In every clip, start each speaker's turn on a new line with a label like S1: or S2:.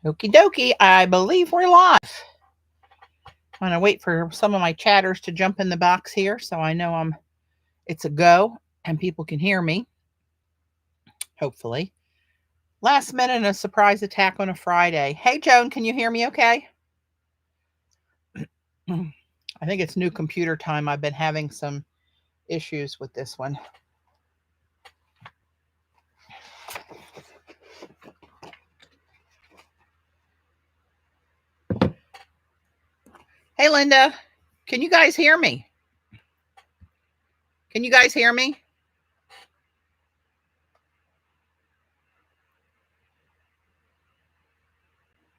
S1: Okie dokie, I believe we're live. I'm gonna wait for some of my chatters to jump in the box here so I know it's a go and people can hear me. Hopefully. Last minute a surprise attack on a Friday. Hey Joan, can you hear me okay? I think it's new computer time. I've been having some issues with this one. Hey Linda, can you guys hear me? Can you guys hear me?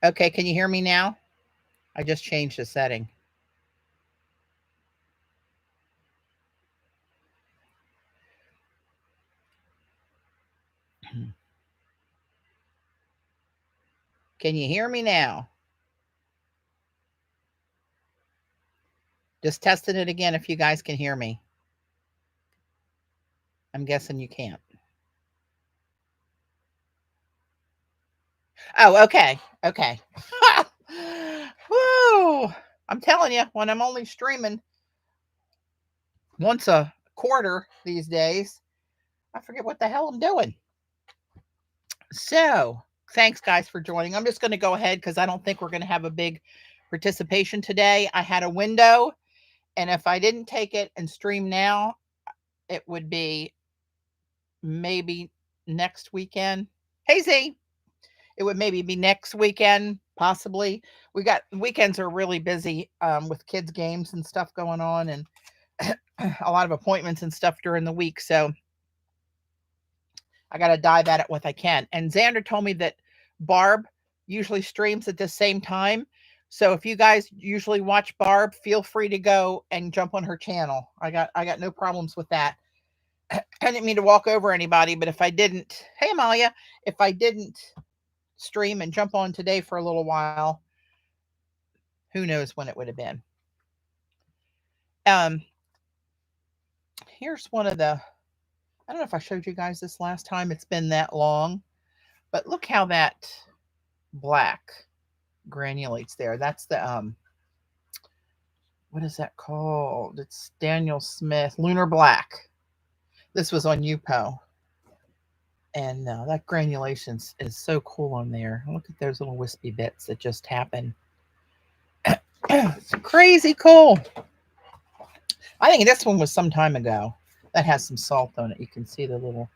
S1: Okay, can you hear me now? I just changed the setting. Can you hear me now? Just testing it again if you guys can hear me. I'm guessing you can't. Oh, okay. Okay. Woo! I'm telling you, when I'm only streaming once a quarter these days, I forget what the hell I'm doing. So, thanks guys for joining. I'm just going to go ahead because I don't think we're going to have a big participation today. I had a window, and if I didn't take it and stream now, it would be maybe next weekend. Hey Z, it would maybe be next weekend, possibly. We got weekends are really busy with kids games and stuff going on, and a lot of appointments and stuff during the week. So I got to dive at it what I can. And Xander told me that Barb usually streams at the same time. So if you guys usually watch Barb, feel free to go and jump on her channel. I got no problems with that. I didn't mean to walk over anybody, but if I didn't, hey Amalia, if I didn't stream and jump on today for a little while, who knows when it would have been. Here's one of the, I don't know if I showed you guys this last time. It's been that long, but look how that black granulates there. That's the, what is that called? It's Daniel Smith, Lunar Black. This was on UPO. And that granulation is so cool on there. Look at those little wispy bits that just happen. It's crazy cool. I think this one was some time ago. That has some salt on it. You can see the little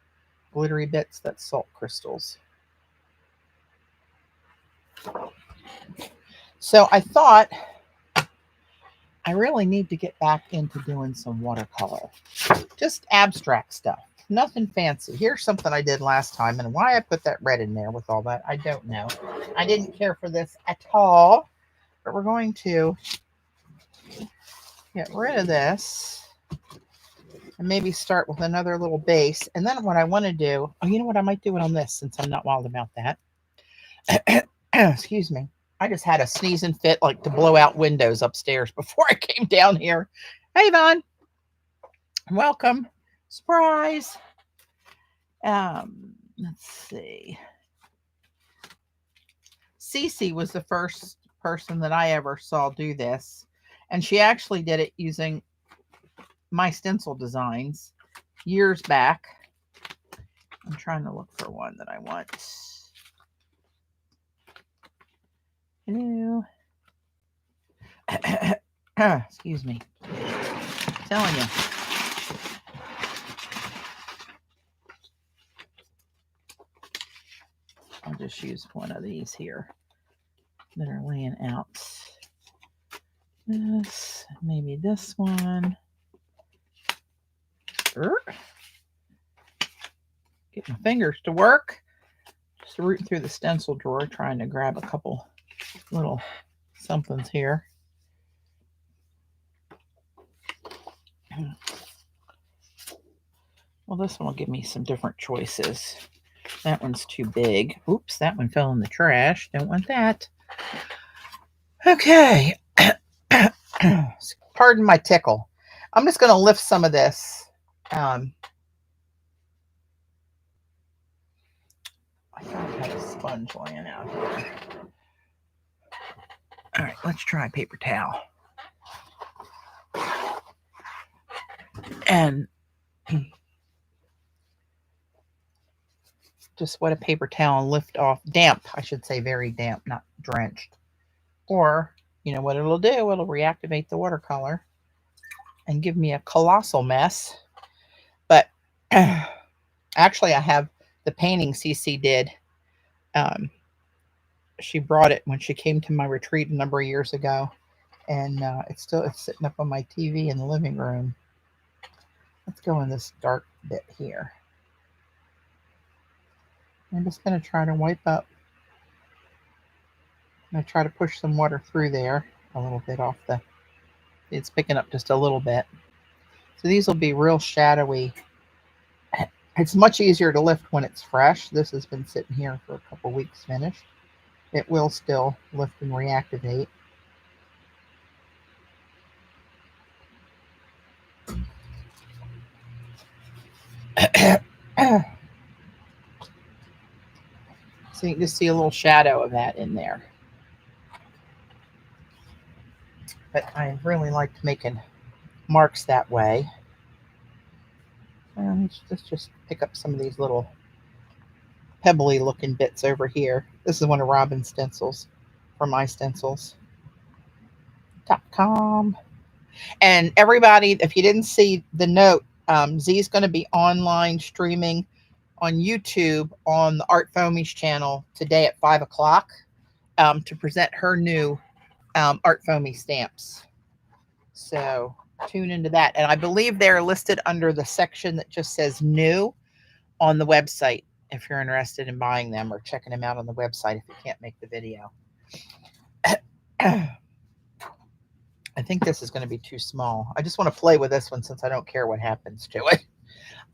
S1: glittery bits. That's salt crystals. So I thought I really need to get back into doing some watercolor. Just abstract stuff. Nothing fancy. Here's something I did last time, and why I put that red in there with all that, I don't know. I didn't care for this at all, but we're going to get rid of this and maybe start with another little base. And then what I want to do, oh, you know what? I might do it on this since I'm not wild about that. Excuse me. I just had a sneezing fit like to blow out windows upstairs before I came down here. Hey, Yvonne. Welcome. Surprise. Let's see. Cece was the first person that I ever saw do this. And she actually did it using my stencil designs years back. I'm trying to look for one that I want. Hello. Excuse me. I'm telling you. I'll just use one of these here that are laying out. This, maybe this one. Get my fingers to work. Just rooting through the stencil drawer, trying to grab a couple little somethings here. Well, this one will give me some different choices. That one's too big. Oops, that one fell in the trash. Don't want that. Okay. Pardon my tickle. I'm just going to lift some of this. I thought I had a sponge laying out here. All right, let's try paper towel. And just wet a paper towel and lift off, damp, I should say, very damp, not drenched. Or, you know what it'll do? It'll reactivate the watercolor and give me a colossal mess. But actually, I have the painting CC did. She brought it when she came to my retreat a number of years ago, and it's sitting up on my TV in the living room. Let's go in this dark bit here. I'm just going to try to wipe up. I'm going to try to push some water through there a little bit off the. It's picking up just a little bit. So these will be real shadowy. It's much easier to lift when it's fresh. This has been sitting here for a couple weeks finished. It will still lift and reactivate. So you can just see a little shadow of that in there. But I really liked making marks that way. Let's just pick up some of these little pebbly looking bits over here. This is one of Robin's stencils for my stencils.com. And everybody, if you didn't see the note, Z's going to be online streaming on YouTube on the Art Foamies channel today at 5 o'clock to present her new Art Foamy stamps. So tune into that. And I believe they're listed under the section that just says new on the website if you're interested in buying them or checking them out on the website if you can't make the video. I think this is going to be too small. I just want to play with this one since I don't care what happens to it.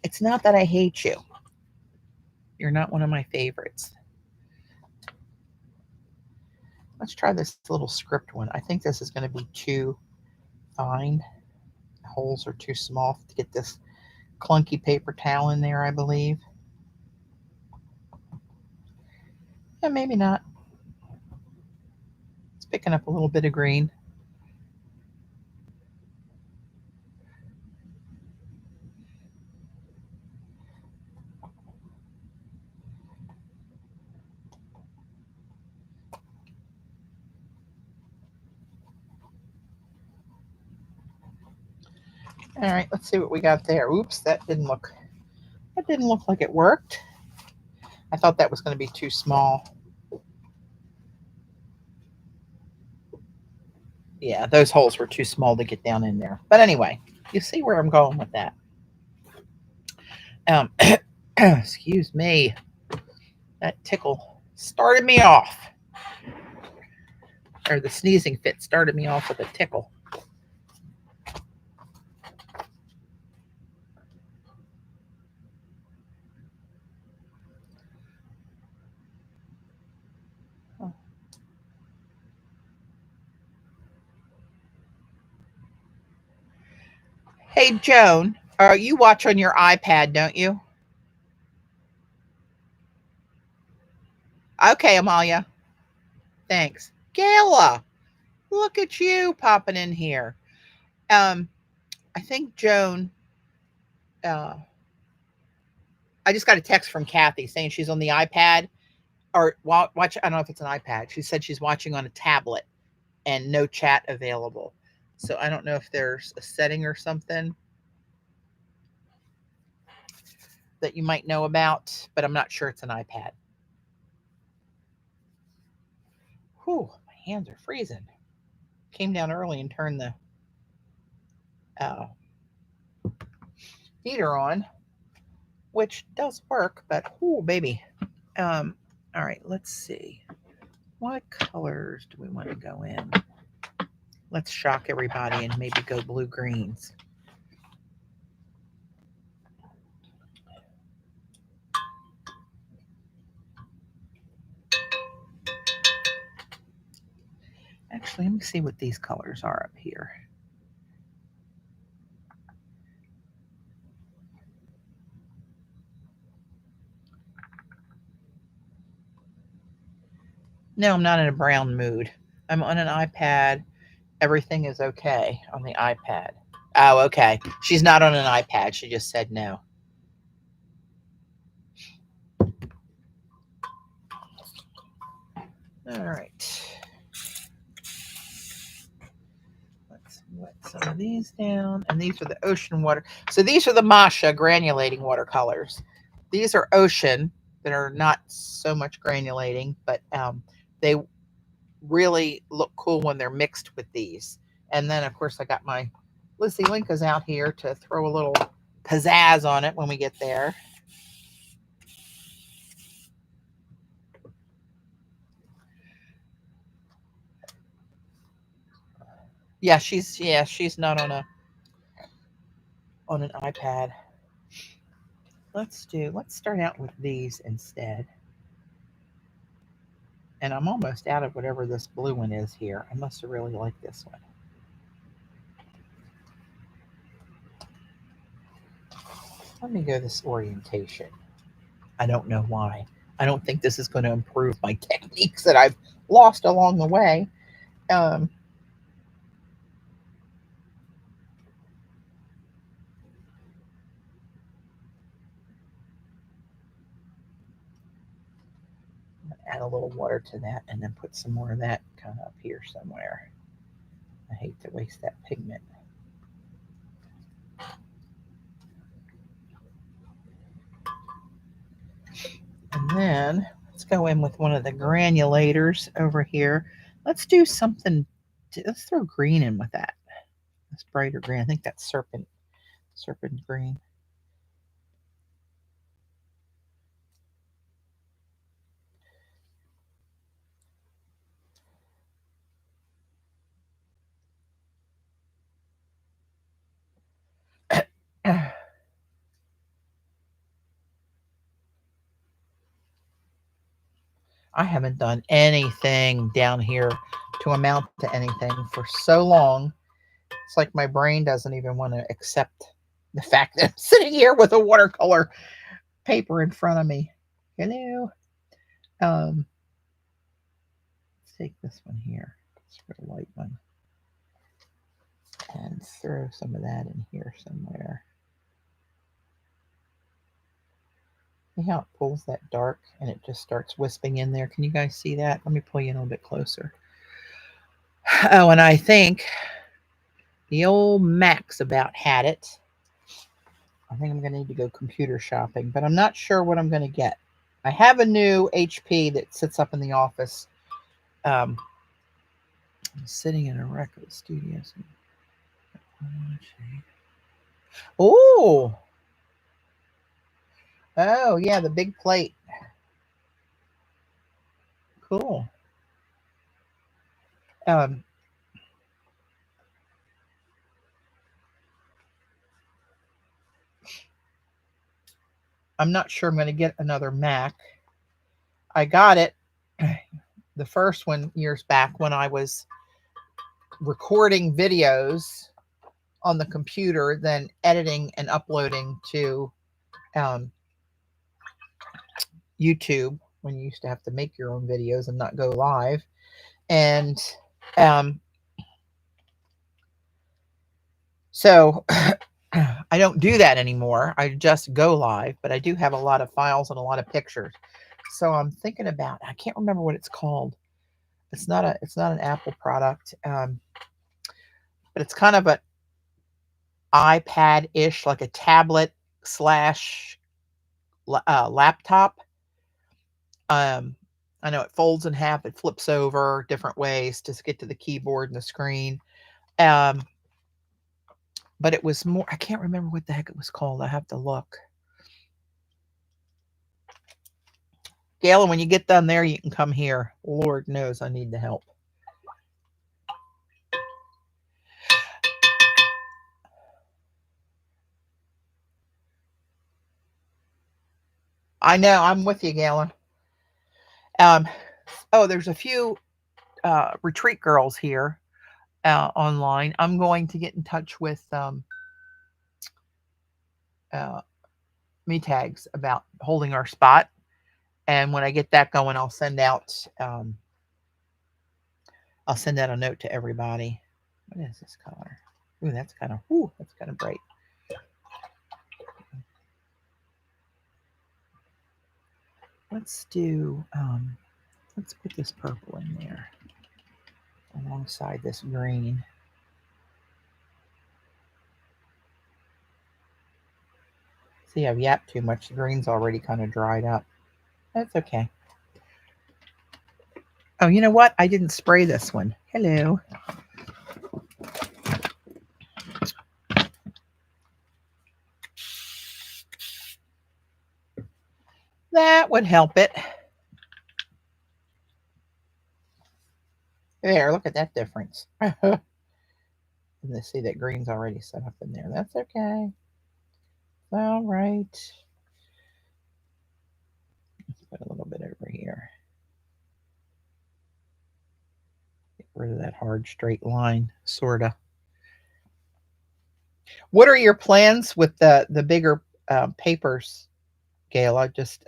S1: It's not that I hate you. You're not one of my favorites. Let's try this little script one. I think this is going to be too fine. The holes are too small to get this clunky paper towel in there, I believe. Yeah, maybe not. It's picking up a little bit of green. All right, let's see what we got there. Oops, that didn't look like it worked. I thought that was going to be too small. Yeah, those holes were too small to get down in there. But anyway, you see where I'm going with that. Excuse me. That tickle started me off. Or the sneezing fit started me off with a tickle. Hey, Joan, you watch on your iPad, don't you? Okay, Amalia. Thanks. Gayla, look at you popping in here. I think Joan, I just got a text from Kathy saying she's on the iPad or watch. I don't know if it's an iPad. She said she's watching on a tablet and no chat available. So I don't know if there's a setting or something that you might know about, but I'm not sure it's an iPad. Whew, my hands are freezing. Came down early and turned the heater on, which does work, but oh baby. All right, let's see. What colors do we want to go in? Let's shock everybody and maybe go blue-greens. Actually, let me see what these colors are up here. No, I'm not in a brown mood. I'm on an iPad. Everything is okay on the iPad. Oh, okay. She's not on an iPad. She just said no. All right. Let's wet some of these down. And these are the ocean water. So these are the Masha granulating watercolors. These are ocean that are not so much granulating, but they really look cool when they're mixed with these. And then, of course, I got my Lizzie Linkas out here to throw a little pizzazz on it when we get there. She's not on an iPad. Let's start out with these instead. And I'm almost out of whatever this blue one is here. I must have really liked this one. Let me go this orientation. I don't know why. I don't think this is going to improve my techniques that I've lost along the way. Um, add a little water to that and then put some more of that kind of up here somewhere. I hate to waste that pigment. And then let's go in with one of the granulators over here. Let's do something. Let's throw green in with that. This brighter green. I think that's serpent green. I haven't done anything down here to amount to anything for so long. It's like my brain doesn't even want to accept the fact that I'm sitting here with a watercolor paper in front of me. Hello. Let's take this one here. It's a light one. And throw some of that in here somewhere. See how it pulls that dark and it just starts wisping in there? Can you guys see that? Let me pull you in a little bit closer. Oh, and I think the old Max about had it. I think I'm going to need to go computer shopping, but I'm not sure what I'm going to get. I have a new HP that sits up in the office. I'm sitting in a record studio. Oh, yeah, the big plate. Cool. Um, I'm not sure I'm going to get another Mac. I got it, the first one, years back when I was recording videos on the computer, then editing and uploading to YouTube when you used to have to make your own videos and not go live. And so I don't do that anymore. I just go live, but I do have a lot of files and a lot of pictures. So I'm thinking about, I can't remember what it's called. It's not an Apple product, but it's kind of an iPad-ish, like a tablet slash laptop. I know it folds in half, it flips over different ways to get to the keyboard and the screen. But it was more, I can't remember what the heck it was called. I have to look. Galen, when you get done there, you can come here. Lord knows I need the help. I know, I'm with you, Galen. There's a few retreat girls here online. I'm going to get in touch with me tags about holding our spot. And when I get that going, I'll send out I'll send out a note to everybody. What is this color? Ooh, that's kind of bright. Let's do, let's put this purple in there alongside this green. See, I've yapped too much. The green's already kind of dried up. That's okay. Oh, you know what? I didn't spray this one. Hello. That would help it. There, look at that difference. And they see that green's already set up in there. That's okay. All right. Let's put a little bit over here. Get rid of that hard straight line, sorta. What are your plans with the bigger papers, Gayla? Just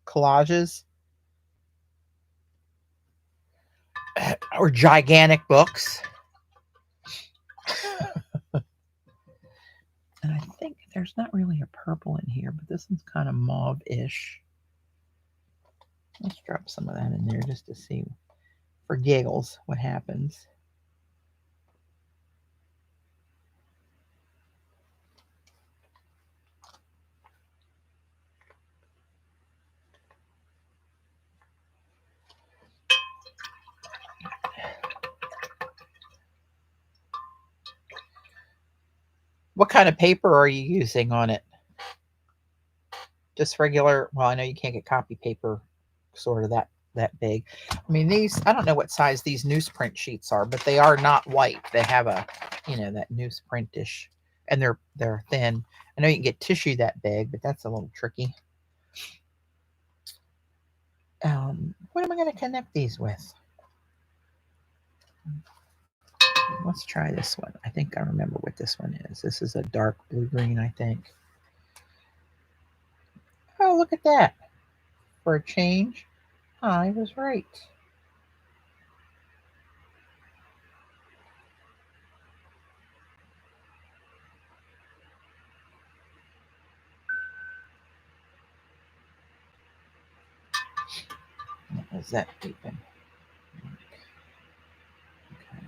S1: collages or gigantic books? And I think there's not really a purple in here, but this one's kind of mauve-ish. Let's drop some of that in there just to see, for giggles, what happens. What kind of paper are you using on it? Just regular, well, I know you can't get copy paper sort of that big. I mean, these, I don't know what size these newsprint sheets are, but they are not white. They have a, you know, that newsprintish, and they're thin. I know you can get tissue that big, but that's a little tricky. What am I going to connect these with? Let's try this one. I think I remember what this one is. This is a dark blue-green, I think. Oh, look at that. For a change, I was right. What is that beeping? Okay.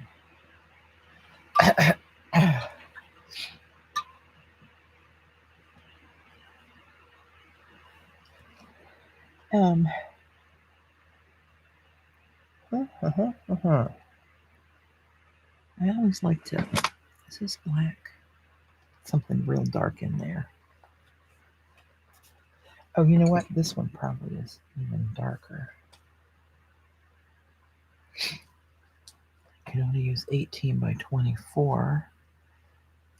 S1: um, I always like to, this is black, something real dark in there. Oh, you know what? This one probably is even darker. I can only use 18 by 24.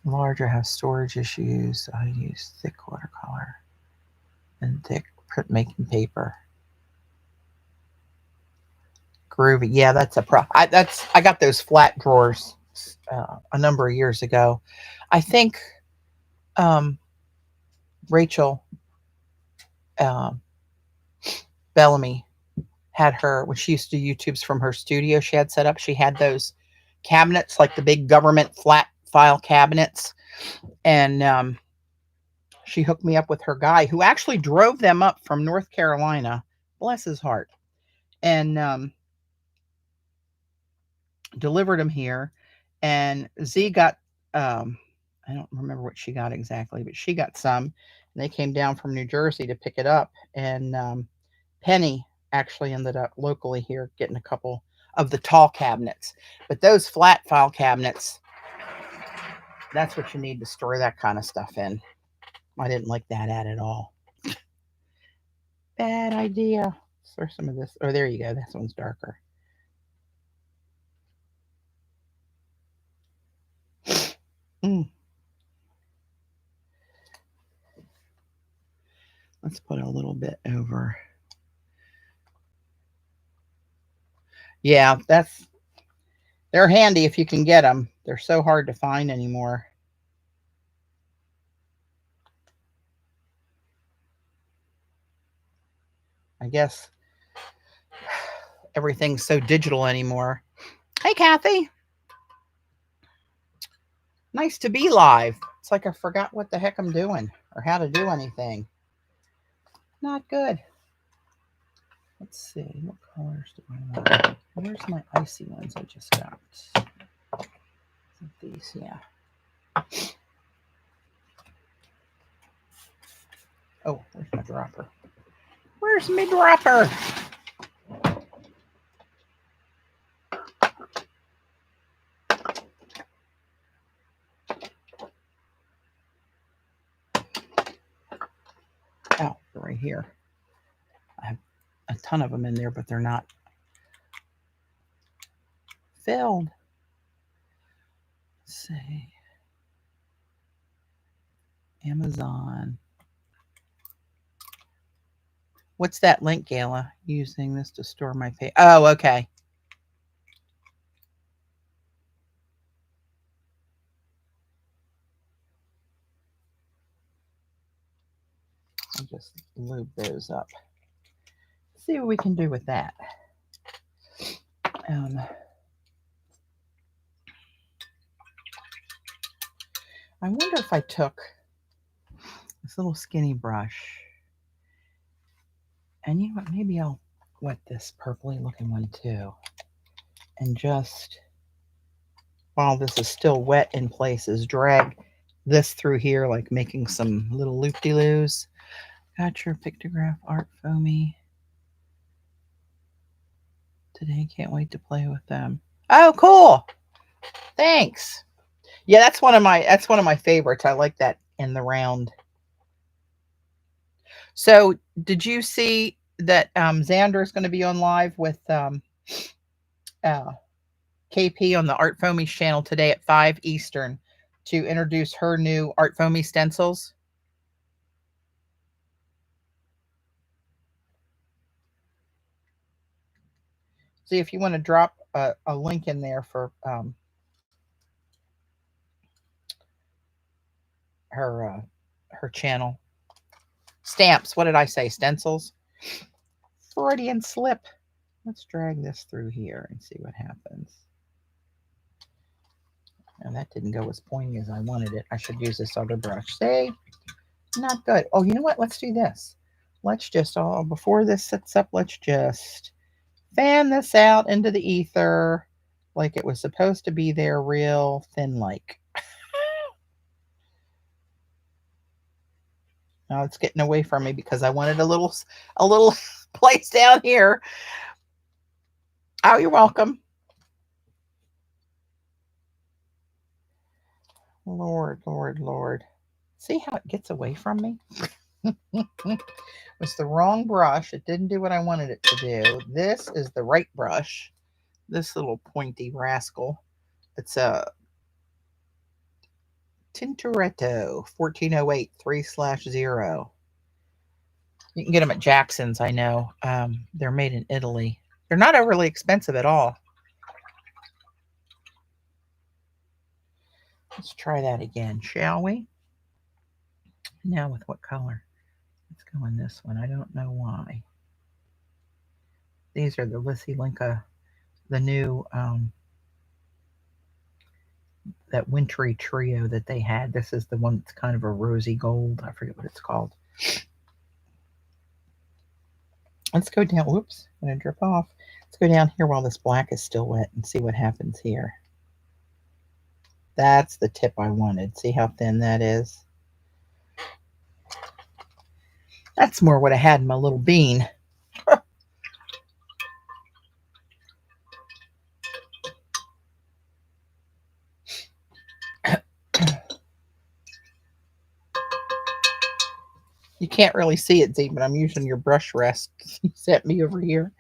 S1: Larger has storage issues. I use thick watercolor and thick printmaking paper. Groovy. Yeah, that's a pro. I got those flat drawers a number of years ago. I think Rachel Bellamy had her, when she used to do YouTubes from her studio she had set up, she had those cabinets, like the big government flat file cabinets. And she hooked me up with her guy who actually drove them up from North Carolina. Bless his heart. And delivered them here. And Z got, I don't remember what she got exactly, but she got some. And they came down from New Jersey to pick it up. And Penny actually ended up locally here getting a couple of the tall cabinets. But those flat file cabinets, that's what you need to store that kind of stuff in. I didn't like that at all. Bad idea. Store some of this. Oh, there you go. This one's darker. Let's put a little bit over. Yeah, they're handy if you can get them. They're so hard to find anymore. I guess everything's so digital anymore. Hey, Kathy. Nice to be live. It's like I forgot what the heck I'm doing or how to do anything. Not good. Let's see. What colors do I want? Where's my icy ones I just got? These, yeah. Oh, where's my dropper? Where's my dropper? Oh, right here. I have a ton of them in there, but they're not filled. Let's see. Amazon. What's that link, Gayla? Using this to store my page. Oh, okay. I'll just lube those up. See what we can do with that. I wonder if I took this little skinny brush, and you know what, maybe I'll wet this purpley looking one too, and just, while this is still wet in places, drag this through here, like making some little loop-de-loos. Got your pictograph art foamy. Today, can't wait to play with them. Oh, cool. Thanks. Yeah, that's one of my favorites. I like that in the round. So, did you see that Xander is going to be on live with KP on the Art Foamies channel today at 5 Eastern to introduce her new Art Foamy stencils? See if you want to drop a link in there for her channel. Stamps. What did I say? Stencils. Freudian slip. Let's drag this through here and see what happens. And that didn't go as pointy as I wanted it. I should use this other brush. See? Not good. Oh, you know what? Let's do this. Let's just, before this sets up, let's just fan this out into the ether like it was supposed to be there, real thin like. Now it's getting away from me because I wanted a little place down here. Oh, you're welcome. Lord, Lord, Lord. See how it gets away from me? It was the wrong brush. It didn't do what I wanted it to do. This is the right brush. This little pointy rascal. It's a Tintoretto 1408 3/0. You can get them at Jackson's, I know. They're made in Italy. They're not overly expensive at all. Let's try that again, shall we? Now with what color? Let's go in this one. I don't know why. These are the Lissy Linka, the new, that wintry trio that they had. This is the one that's kind of a rosy gold. I forget what it's called. Let's go down. Whoops, I'm going to drip off. Let's go down here while this black is still wet and see what happens here. That's the tip I wanted. See how thin that is? That's more what I had in my little bean. You can't really see it, Z, but I'm using your brush rest you sent me over here.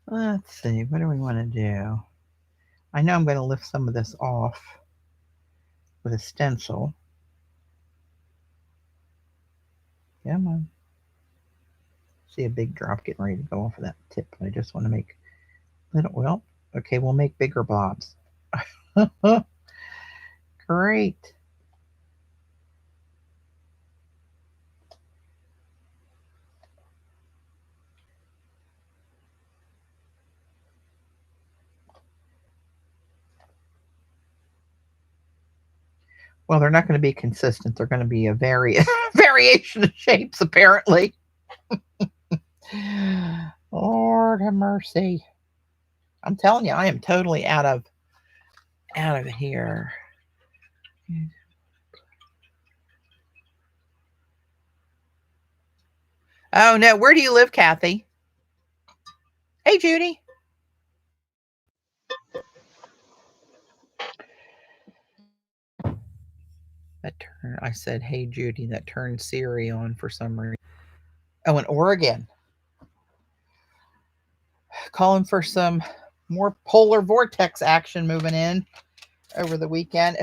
S1: Let's see, what do we want to do? I know I'm going to lift some of this off with a stencil. Come on. See a big drop getting ready to go off of that tip. I just want to make little, well, okay, we'll make bigger blobs. Great. Well, they're not going to be consistent. They're going to be a variation of shapes, apparently. Lord have mercy. I'm telling you, I am totally out of here. Oh no, where do you live, Kathy? Hey, Judy. I said, hey, Judy, that turned Siri on for some reason. Oh, in Oregon. Calling for some more polar vortex action moving in over the weekend.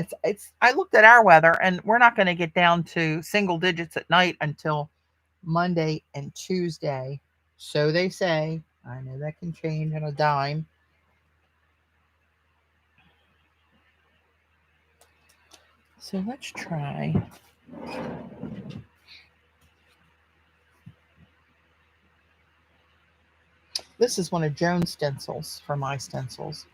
S1: I looked at our weather, and we're not going to get down to single digits at night until Monday and Tuesday. So they say. I know that can change on a dime. So let's try. This is one of Joan's stencils for my stencils.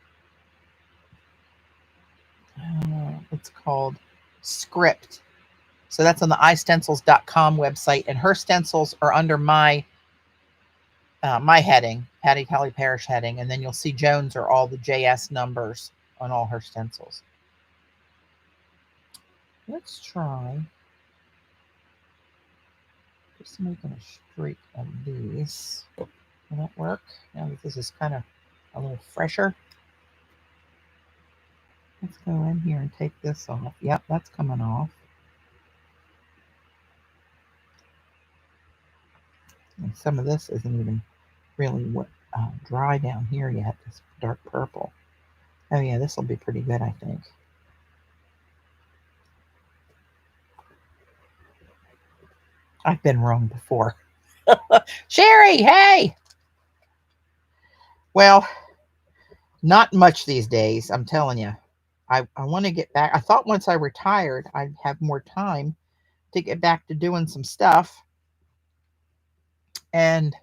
S1: It's called Script. So that's on the istencils.com website, and her stencils are under my heading, Patti Tolley Parrish heading, and then you'll see Joan's are all the JS numbers on all her stencils. Let's try just making a streak of these. Will that work? Now that this is kind of a little fresher. Let's go in here and take this off. Yep, that's coming off. And some of this isn't even really dry down here yet, this dark purple. Oh yeah, this will be pretty good, I think. I've been wrong before. Sherry, hey! Well, not much these days, I'm telling you. I want to get back. I thought once I retired, I'd have more time to get back to doing some stuff. And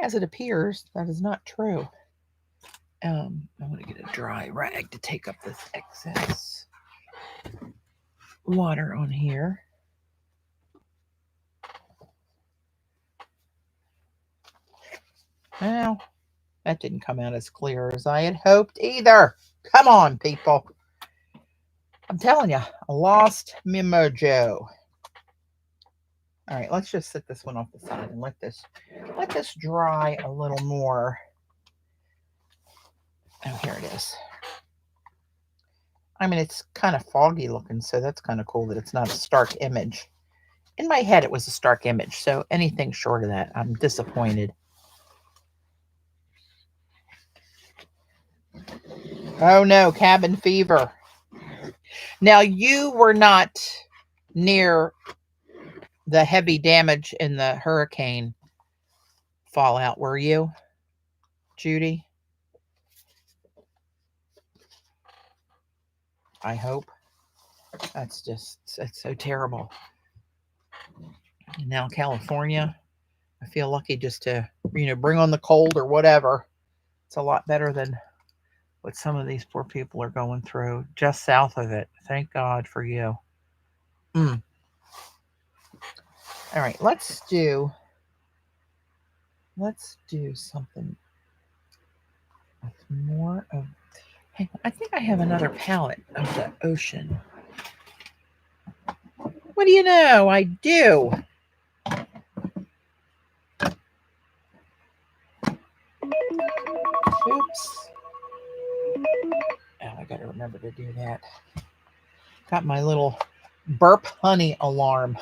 S1: as it appears, that is not true. I want to get a dry rag to take up this excess water on here. Well, that didn't come out as clear as I had hoped either. Come on, people. I'm telling you, I lost my mojo. All right, let's just set this one off the side and let this dry a little more. Oh, here it is. I mean, it's kind of foggy looking, so that's kind of cool that it's not a stark image. In my head, it was a stark image, so anything short of that, I'm disappointed. Oh no, cabin fever. Now, you were not near the heavy damage in the hurricane fallout, were you, Judy? I hope. That's so terrible. Now California, I feel lucky just to, bring on the cold or whatever. It's a lot better than what some of these poor people are going through just south of it. Thank God for you. All right, let's do something with more of, hey, I think I have another palette of the ocean. What do you know? I do. Oops. Oh, I got to remember to do that. Got my little burp honey alarm.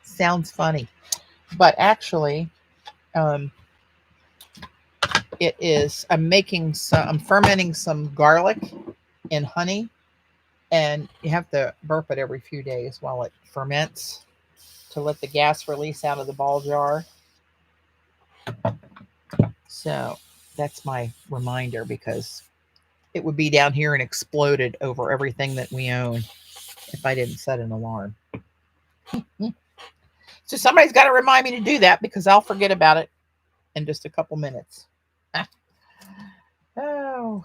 S1: Sounds funny. But actually, It is, I'm fermenting some garlic in honey, and you have to burp it every few days while it ferments to let the gas release out of the ball jar. So that's my reminder, because it would be down here and exploded over everything that we own if I didn't set an alarm. So somebody's got to remind me to do that, because I'll forget about it in just a couple minutes. Oh,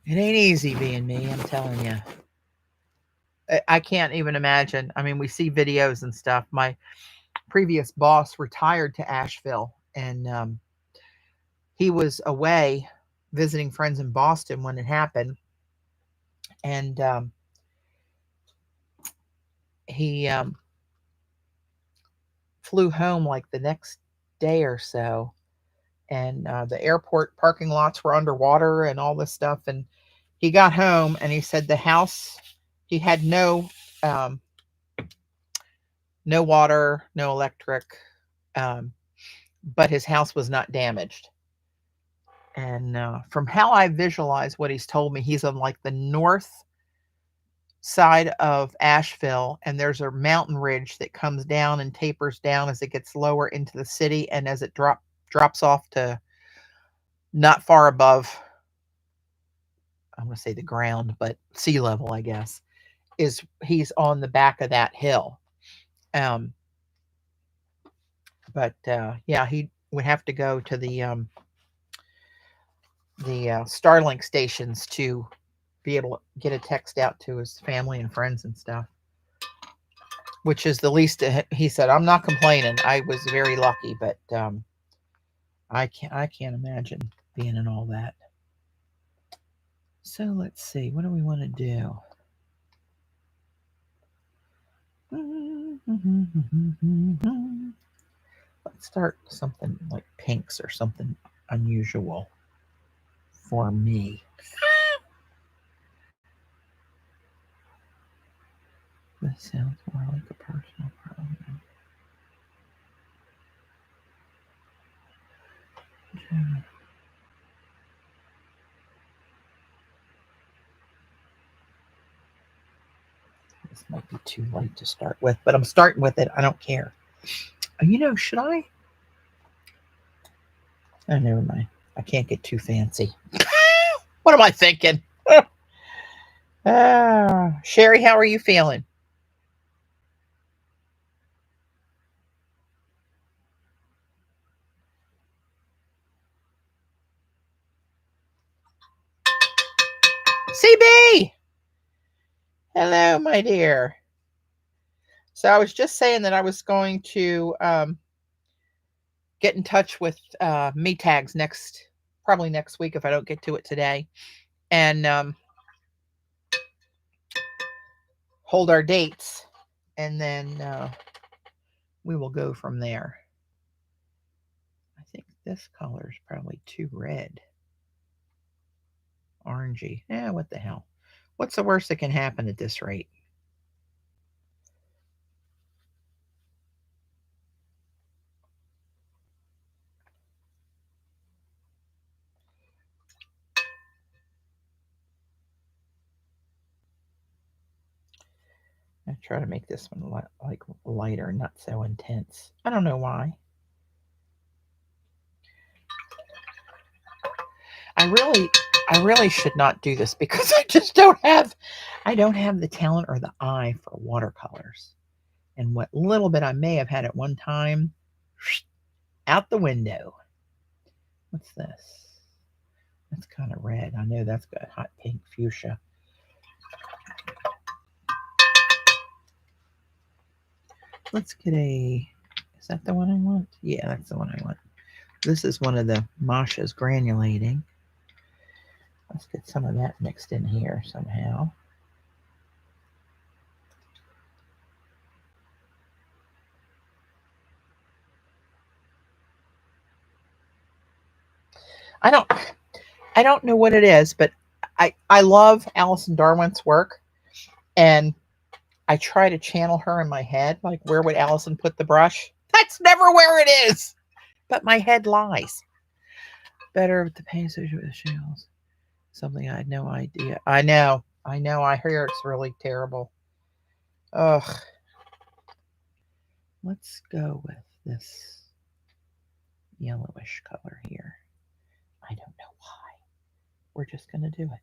S1: it ain't easy being me, I'm telling you. I can't even imagine. I mean, we see videos and stuff. My previous boss retired to Asheville, and he was away visiting friends in Boston when it happened. And he flew home like the next day or so, and the airport parking lots were underwater and all this stuff. And he got home and he said the house, he had um, no water, no electric, um, but his house was not damaged. And from how I visualize what he's told me, he's on like the north side of Asheville, and there's a mountain ridge that comes down and tapers down as it gets lower into the city, and as it drops off to not far above, I'm going to say the ground, but sea level, I guess, is he's on the back of that hill. Um, but yeah, he would have to go to the Starlink stations to be able to get a text out to his family and friends and stuff, which is the least. He said, "I'm not complaining. I was very lucky, but I can't imagine being in all that." So let's see. What do we want to do? Let's start something like pinks or something unusual for me. This sounds more like a personal problem. This might be too late to start with, but I'm starting with it. I don't care. Should I? Oh, never mind. I can't get too fancy. What am I thinking? Sherry, how are you feeling? CB! Hello, my dear. So I was just saying that I was going to get in touch with me tags probably next week if I don't get to it today, and hold our dates, and then we will go from there. I think this color is probably too red. Orangey. What the hell? What's the worst that can happen at this rate? I try to make this one like lighter, not so intense. I don't know why. I really should not do this, because I don't have the talent or the eye for watercolors. And what little bit I may have had at one time, out the window. What's this? That's kind of red. I know that's got hot pink fuchsia. Let's get is that the one I want? Yeah, that's the one I want. This is one of the Masha's granulating. Let's get some of that mixed in here somehow. I don't know what it is, but I love Alison Darwin's work, and I try to channel her in my head, like where would Alison put the brush? That's never where it is. But my head lies. better with the paint associated with the shingles. Something I had no idea. I know. I hear it's really terrible. Ugh. Let's go with this yellowish color here. I don't know why. We're just going to do it.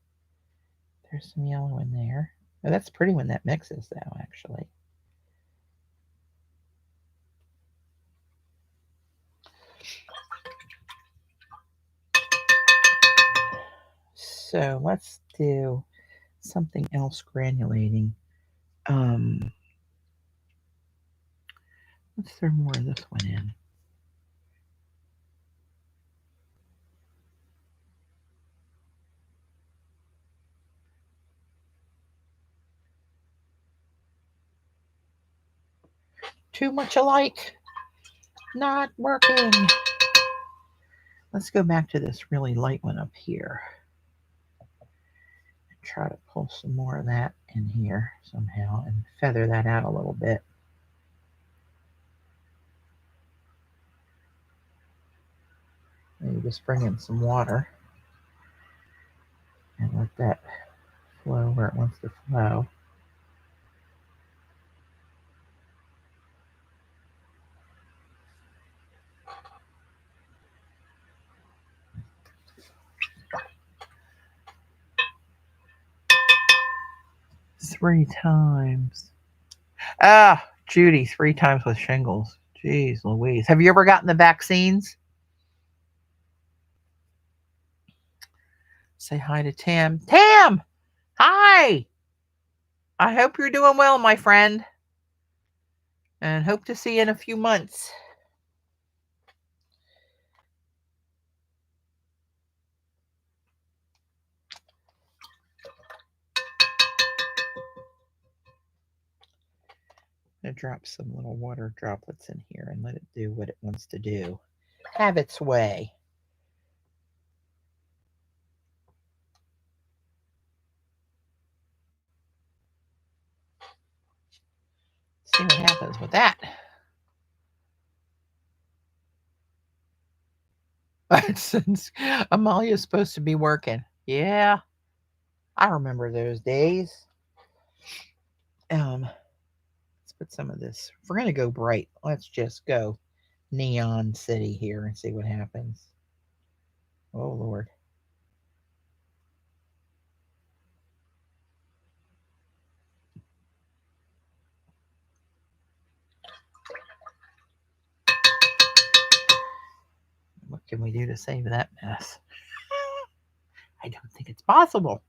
S1: There's some yellow in there. Oh, that's pretty when that mixes, though, actually. So let's do something else granulating. Let's throw more of this one in. Too much alike. Not working. Let's go back to this really light one up here. And try to pull some more of that in here somehow and feather that out a little bit. Maybe just bring in some water and let that flow where it wants to flow. Three times. Ah, Judy, 3 times with shingles. Jeez Louise. Have you ever gotten the vaccines? Say hi to Tam. Tam! Hi! I hope you're doing well, my friend. And hope to see you in a few months. I'm going to drop some little water droplets in here and let it do what it wants to do. Have its way. See what happens with that. Since Amalia's supposed to be working. Yeah, I remember those days. Let's put some of this. If we're going to go bright, let's just go Neon City here and see what happens. Oh, Lord. What can we do to save that mess? I don't think it's possible.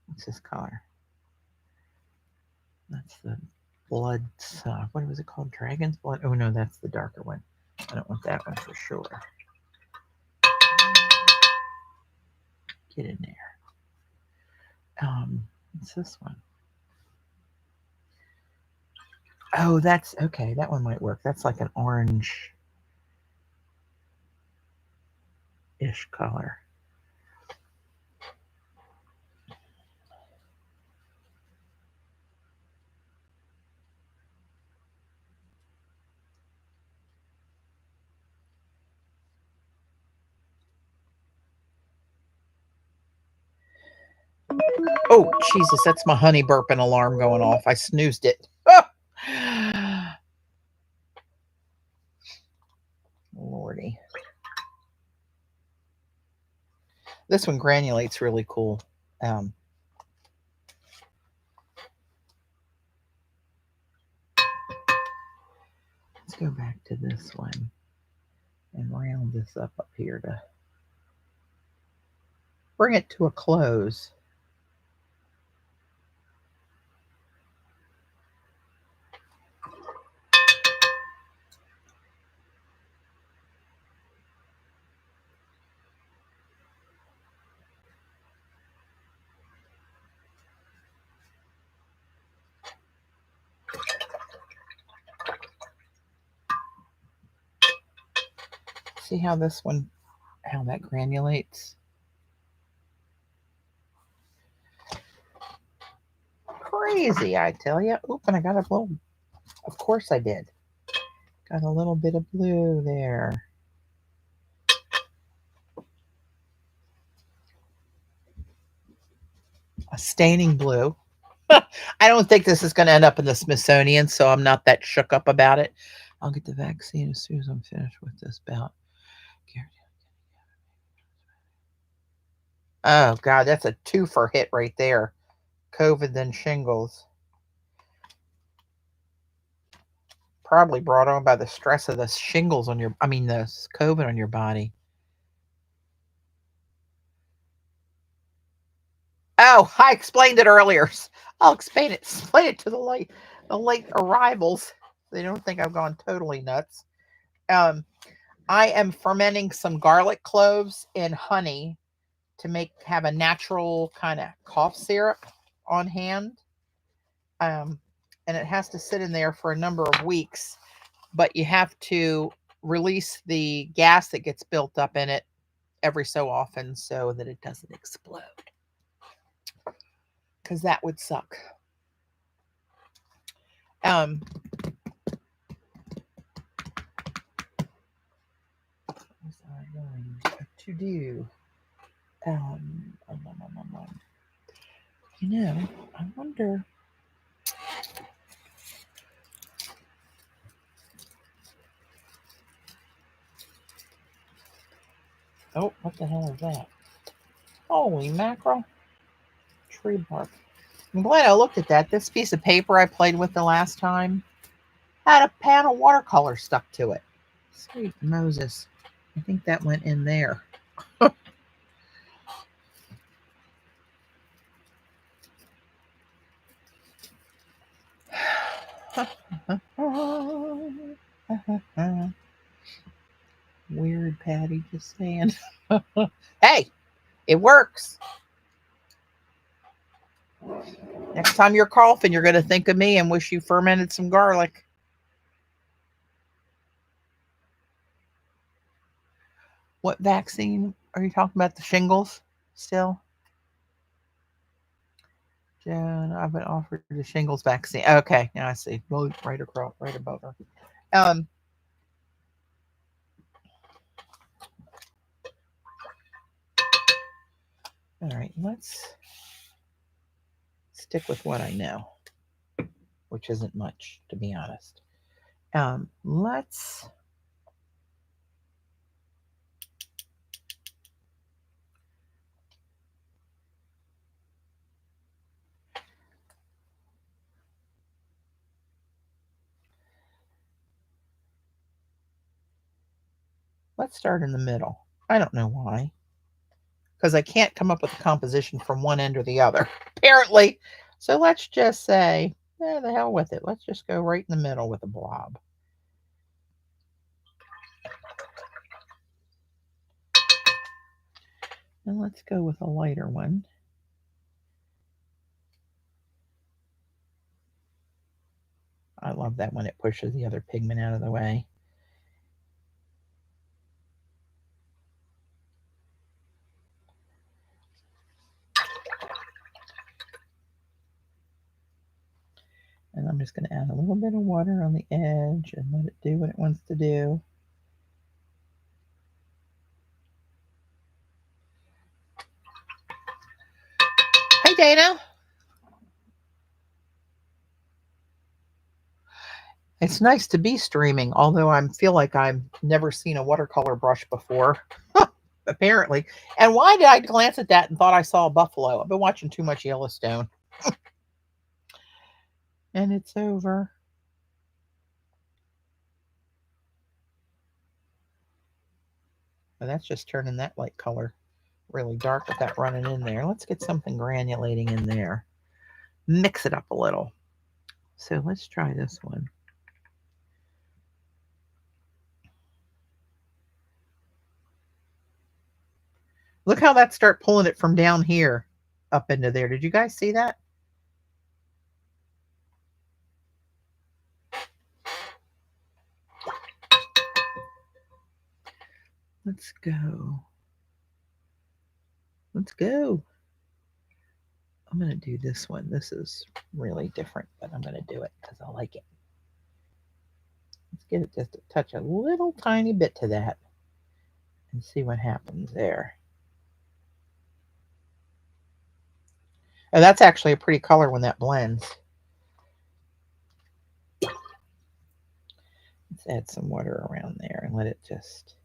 S1: What's this color? That's the blood. What was it called? Dragon's blood? Oh, no, that's the darker one. I don't want that one for sure. Get in there. What's this one? Oh, that's okay. That one might work. That's like an orange-ish color. Oh, Jesus, that's my honey burping alarm going off. I snoozed it. Lordy. This one granulates really cool. Let's go back to this one and round this up here to bring it to a close. See how this one, how that granulates? Crazy, I tell you. Oop, and I got a little, of course I did. Got a little bit of blue there. staining blue. I don't think this is going to end up in the Smithsonian, so I'm not that shook up about it. I'll get the vaccine as soon as I'm finished with this bout. Oh, God, that's a twofer hit right there. COVID, then shingles. Probably brought on by the stress of the shingles on your, the COVID on your body. Oh, I explained it earlier. I'll explain it to the late arrivals. They don't think I've gone totally nuts. Um, I am fermenting some garlic cloves in honey to have a natural kind of cough syrup on hand. Um, and it has to sit in there for a number of weeks, but you have to release the gas that gets built up in it every so often so that it doesn't explode. Because that would suck. Um, what was I going to do? You know, I wonder. Oh, what the hell is that? Holy mackerel. Tree bark. I'm glad I looked at that. This piece of paper I played with the last time had a pan of watercolor stuck to it. Sweet Moses. I think that went in there. Weird Patty just saying. Hey, it works. Next time you're coughing, you're going to think of me and wish you fermented some garlic. What vaccine are you talking about? The shingles still? Joan, I've been offered the shingles vaccine. Okay, now I see. Well, right across, right above her. Um, all right, let's stick with what I know, which isn't much, to be honest. Let's start in the middle. I don't know why. Because I can't come up with a composition from one end or the other, apparently. So let's just say, the hell with it. Let's just go right in the middle with a blob. And let's go with a lighter one. I love that when it pushes the other pigment out of the way. And I'm just going to add a little bit of water on the edge and let it do what it wants to do. Hey, Dana. It's nice to be streaming, although I feel like I've never seen a watercolor brush before, apparently. And why did I glance at that and thought I saw a buffalo? I've been watching too much Yellowstone. And it's over. And that's just turning that light color really dark with that running in there. Let's get something granulating in there. Mix it up a little. So let's try this one. Look how that start pulling it from down here up into there. Did you guys see that? Let's go. Let's go. I'm going to do this one. This is really different, but I'm going to do it because I like it. Let's get it just to touch a little tiny bit to that and see what happens there. Oh, that's actually a pretty color when that blends. Let's add some water around there and let it just...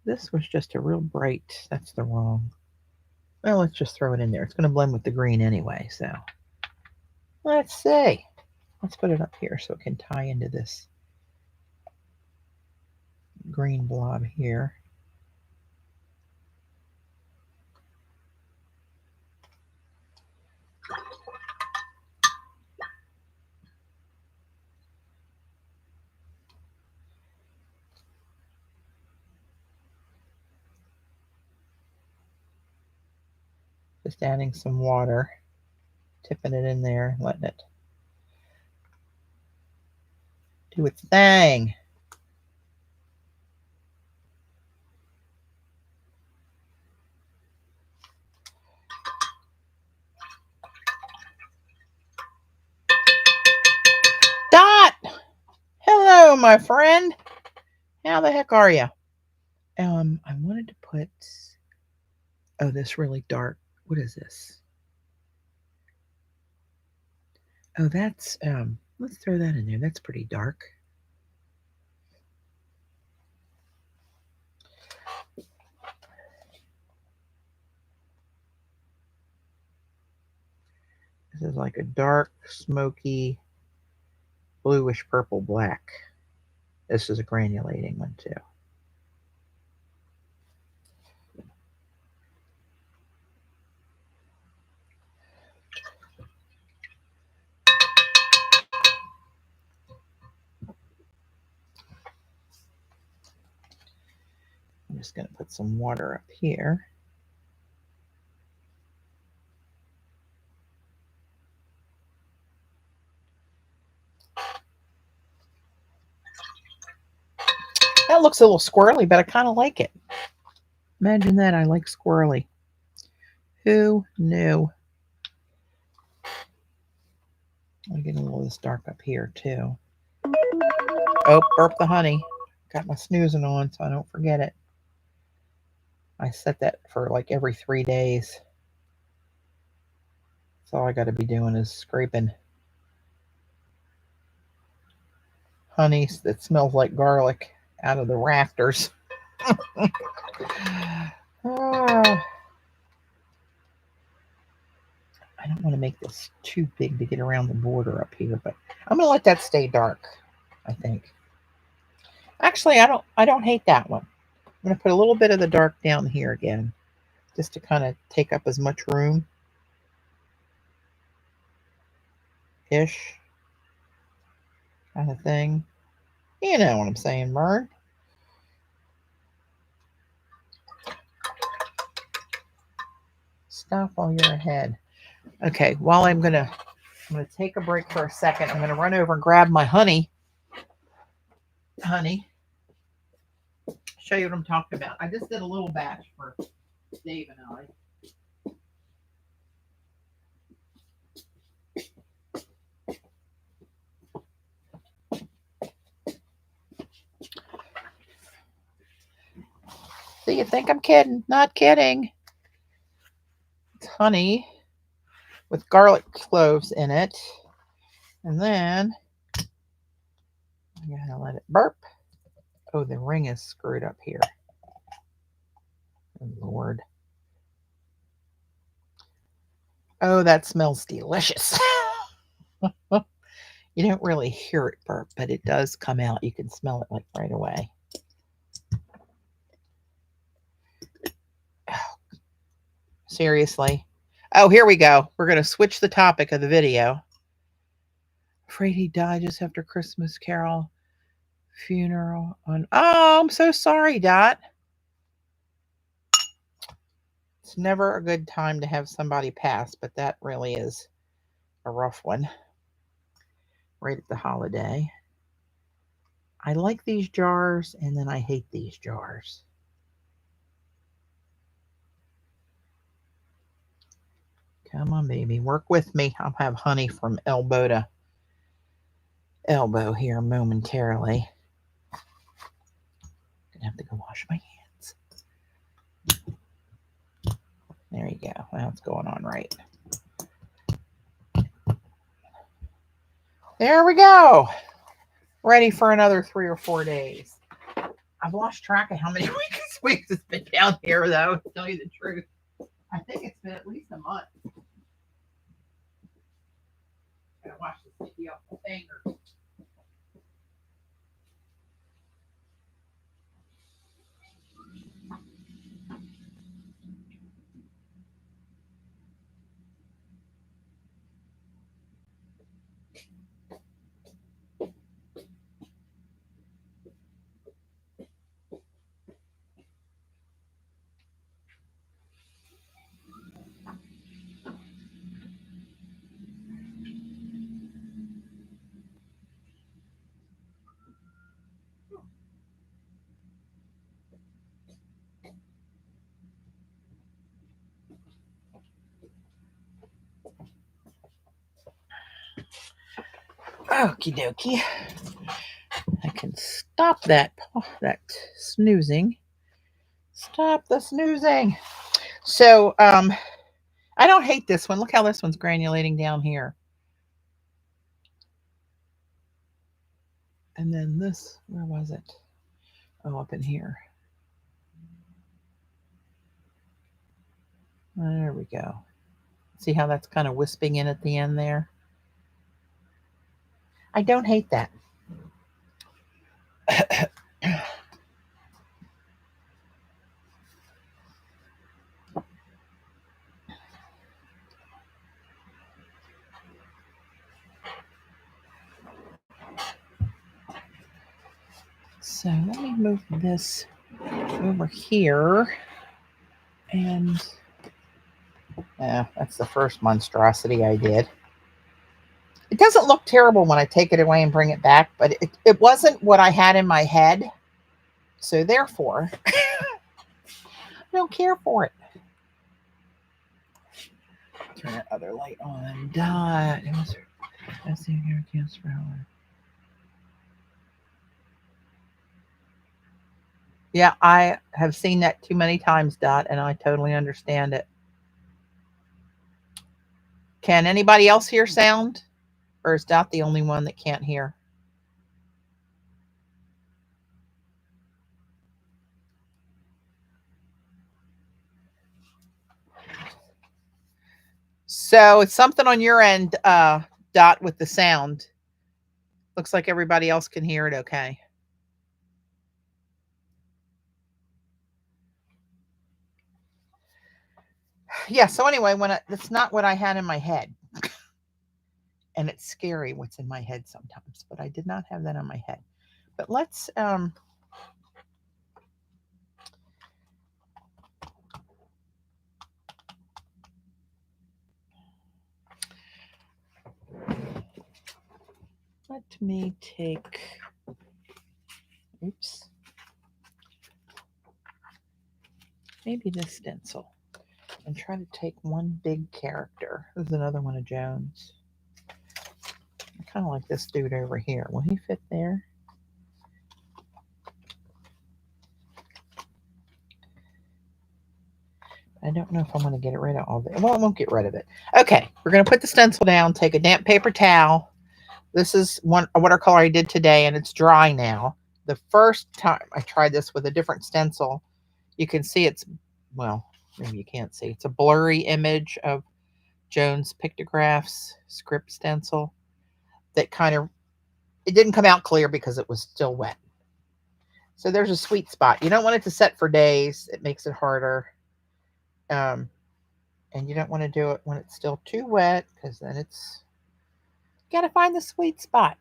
S1: This was just a real bright, that's the wrong. Well, let's just throw it in there. It's going to blend with the green anyway, so. Let's see. Let's put it up here so it can tie into this green blob here. Just adding some water, tipping it in there, letting it do its thing. Dot! Hello, my friend. How the heck are you? I wanted to put, oh, this really dark. What is this? Oh, that's, let's throw that in there. That's pretty dark. This is like a dark, smoky, bluish purple black. This is a granulating one too. I'm just going to put some water up here. That looks a little squirrely, but I kind of like it. Imagine that, I like squirrely. Who knew? I'm getting a little of this dark up here too. Oh, burp the honey. Got my snoozing on so I don't forget it. I set that for like every 3 days. So all I got to be doing is scraping honey that smells like garlic out of the rafters. I don't want to make this too big to get around the border up here, but I'm going to let that stay dark, I think. Actually, I don't hate that one. I'm going to put a little bit of the dark down here again, just to kind of take up as much room. Ish. Kind of thing. You know what I'm saying, Mern. Stop while you're ahead. Okay, while I'm going to take a break for a second. I'm going to run over and grab my honey. Show you what I'm talking about. I just did a little batch for Dave and I. So you think I'm kidding? Not kidding. It's honey with garlic cloves in it. And then I'm going to let it burp. Oh, the ring is screwed up here. Oh, Lord. Oh, that smells delicious. You don't really hear it burp, but it does come out. You can smell it like right away. Oh, seriously. Oh, here we go. We're going to switch the topic of the video. Afraid he died just after Christmas Carol funeral on... Oh, I'm so sorry, Dot. It's never a good time to have somebody pass, but that really is a rough one right at the holiday. I like these jars, and then I hate these jars. Come on, baby. Work with me. I'll have honey from elbow to elbow here momentarily. Gonna have to go wash my hands. There you go. Now it's going on right. There we go. Ready for another 3 or 4 days. I've lost track of how many weeks it's been down here, though, to tell you the truth. I think it's been at least a month. Gotta wash this sticky off the fingers. Okie dokie. I can stop that snoozing. Stop the snoozing. So, I don't hate this one. Look how this one's granulating down here. And then this, where was it? Oh, up in here. There we go. See how that's kind of wisping in at the end there? I don't hate that. So let me move this over here. And that's the first monstrosity I did. It doesn't look terrible when I take it away and bring it back, but it wasn't what I had in my head. So therefore, I don't care for it. Turn that other light on. Dot. That's the American flower. Yeah, I have seen that too many times, Dot, and I totally understand it. Can anybody else hear sound? Or is Dot the only one that can't hear? So it's something on your end, Dot, with the sound. Looks like everybody else can hear it okay. Yeah, so anyway, it's not what I had in my head. And it's scary what's in my head sometimes, but I did not have that in my head. But let's let me take, oops, maybe this stencil and try to take one big character. This is another one of Joan's. I kind of like this dude over here. Will he fit there? I don't know if I'm going to get rid of all that. Well, I won't get rid of it. Okay, we're going to put the stencil down, take a damp paper towel. This is a watercolor I did today, and it's dry now. The first time I tried this with a different stencil, you can see it's, well, maybe you can't see. It's a blurry image of Joan's pictographs script stencil that kind of, it didn't come out clear because it was still wet. So there's a sweet spot. You don't want it to set for days. It makes it harder. And you don't want to do it when it's still too wet, because then it's, you got to find the sweet spot.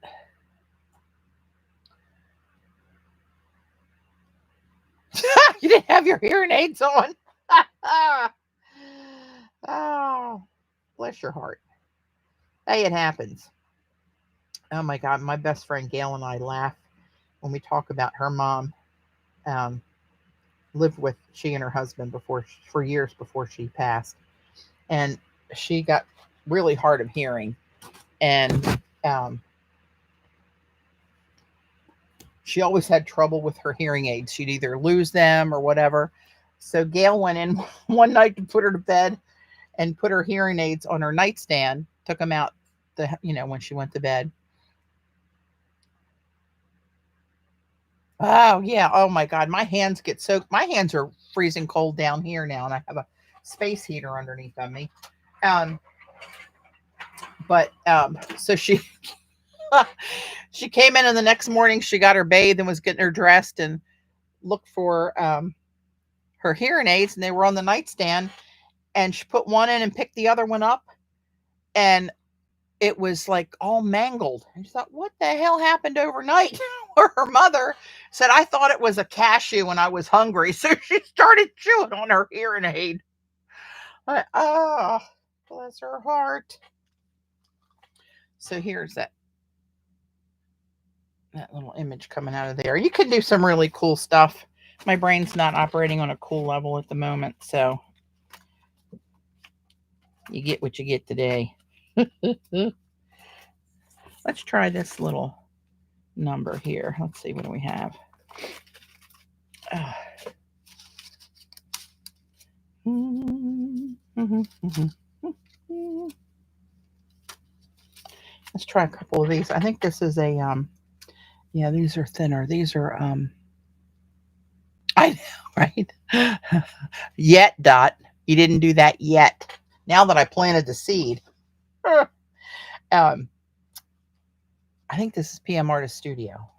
S1: You didn't have your hearing aids on. Oh, bless your heart. Hey, it happens. Oh my God, my best friend Gail and I laugh when we talk about her mom. Um, lived with she and her husband for years before she passed, and she got really hard of hearing, and she always had trouble with her hearing aids. She'd either lose them or whatever. So Gail went in one night to put her to bed and put her hearing aids on her nightstand. Took them out, when she went to bed. Oh yeah. Oh my God. My hands get soaked. My hands are freezing cold down here now, and I have a space heater underneath of me. Um, but so she came in, and the next morning she got her bathed and was getting her dressed and looked for her hearing aids, and they were on the nightstand. And she put one in and picked the other one up, and it was like all mangled. And she thought, what the hell happened overnight? Or her mother said, I thought it was a cashew when I was hungry. So she started chewing on her hearing aid. Oh, bless her heart. So here's that little image coming out of there. You can do some really cool stuff. My brain's not operating on a cool level at the moment, so you get what you get today. Let's try this little number here. Let's see, what do we have? Let's try a couple of these. I think this is a yeah, these are thinner. These are I know, right? Yet, Dot. You didn't do that yet. Now that I planted the seed. um I think this is PM Artist Studio.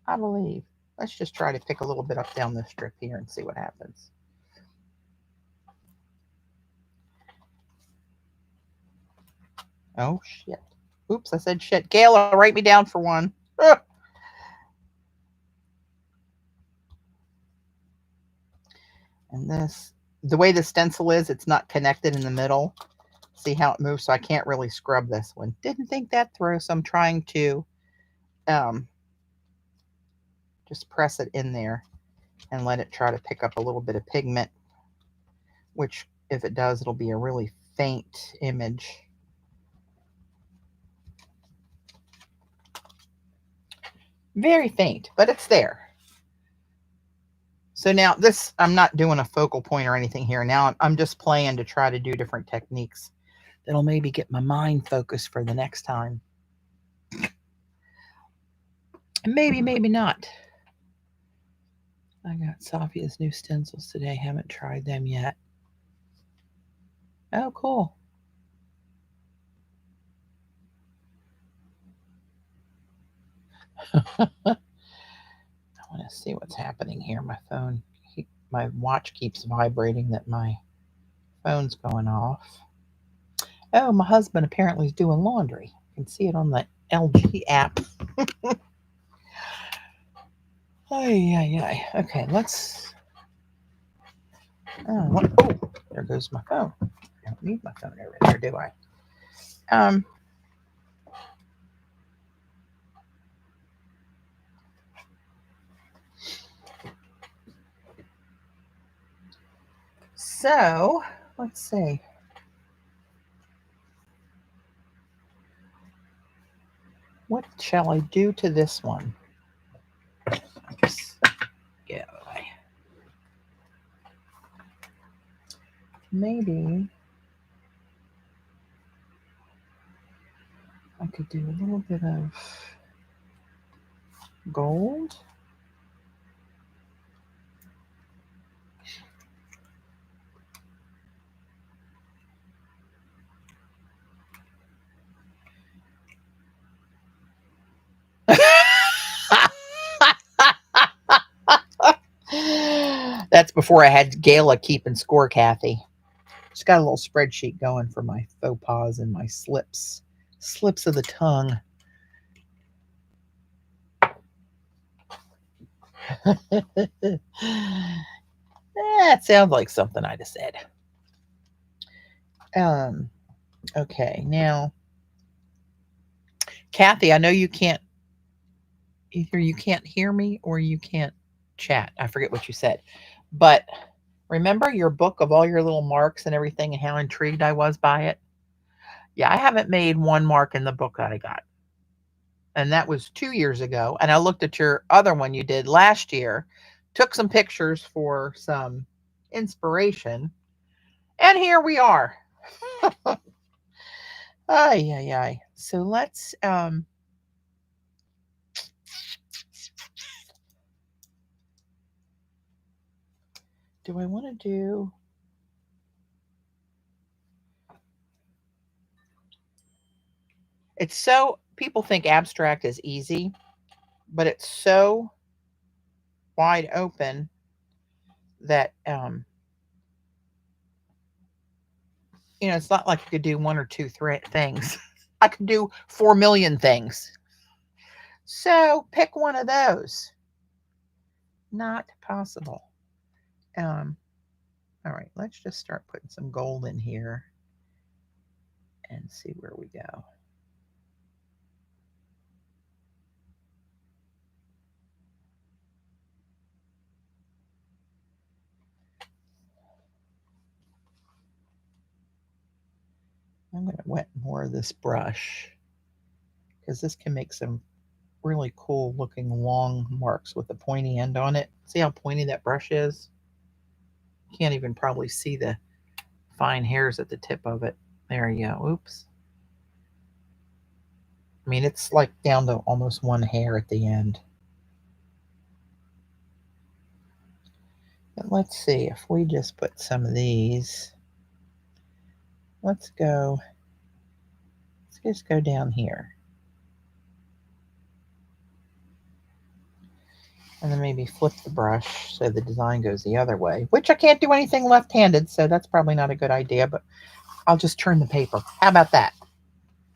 S1: I believe. Let's just try to pick a little bit up down this strip here and see what happens. Oh, shit. Oops, I said shit. Gayla, write me down for one. Ugh. And this, the way the stencil is, it's not connected in the middle. See how it moves? So I can't really scrub this one. Didn't think that through, so I'm trying to just press it in there and let it try to pick up a little bit of pigment, which if it does, it'll be a really faint image. Very faint, but it's there. So now this, I'm not doing a focal point or anything here. Now I'm just playing to try to do different techniques that'll maybe get my mind focused for the next time. Maybe, maybe not. I got Sophia's new stencils today. Haven't tried them yet. Oh, cool. I want to see what's happening here. My phone, my watch keeps vibrating that my phone's going off. Oh, my husband apparently is doing laundry. You can see it on the LG app. Ay. Okay, let's. Oh, there goes my phone. I don't need my phone over there, do I? So let's see. What shall I do to this one? Get out of the way. Maybe I could do a little bit of gold. That's before I had Gala keeping score, Kathy. Just got a little spreadsheet going for my faux pas and my slips of the tongue. That sounds like something I'd have said. Okay, now, Kathy, I know you can't, either you can't hear me or you can't chat. I forget what you said. But remember your book of all your little marks and everything and how intrigued I was by it? Yeah, I haven't made one mark in the book that I got. And that was 2 years ago. And I looked at your other one you did last year, took some pictures for some inspiration, and here we are. Ay, ay, ay. So let's, do I want to do, it's so, people think abstract is easy, but it's so wide open that, it's not like I could do one or two things. I could do 4 million things. So pick one of those. Not possible. Um, all right, let's just start putting some gold in here and see where we go. I'm going to wet more of this brush because this can make some really cool looking long marks with the pointy end on it. See how pointy that brush is? Can't even probably see the fine hairs at the tip of it. There you go. Oops. I mean, it's like down to almost one hair at the end. But let's see if we just put some of these. Let's just go down here. And then maybe flip the brush so the design goes the other way, which I can't do anything left-handed, so that's probably not a good idea, but I'll just turn the paper. How about that?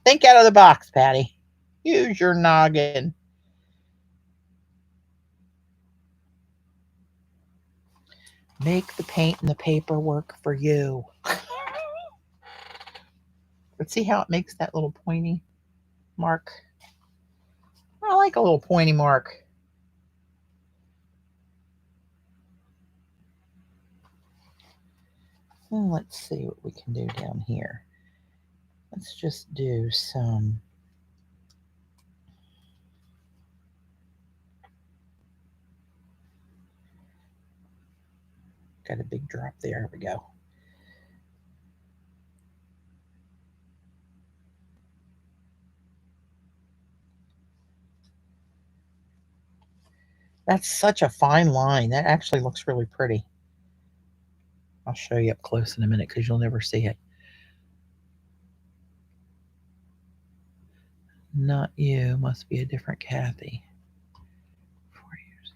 S1: Think out of the box, Patty. Use your noggin. Make the paint and the paper work for you. But see how it makes that little pointy mark? I like a little pointy mark. Well, let's see what we can do down here. Let's just do some. Got a big drop there. Here we go. That's such a fine line. That actually looks really pretty. I'll show you up close in a minute because you'll never see it. Not you. Must be a different Kathy. 4 years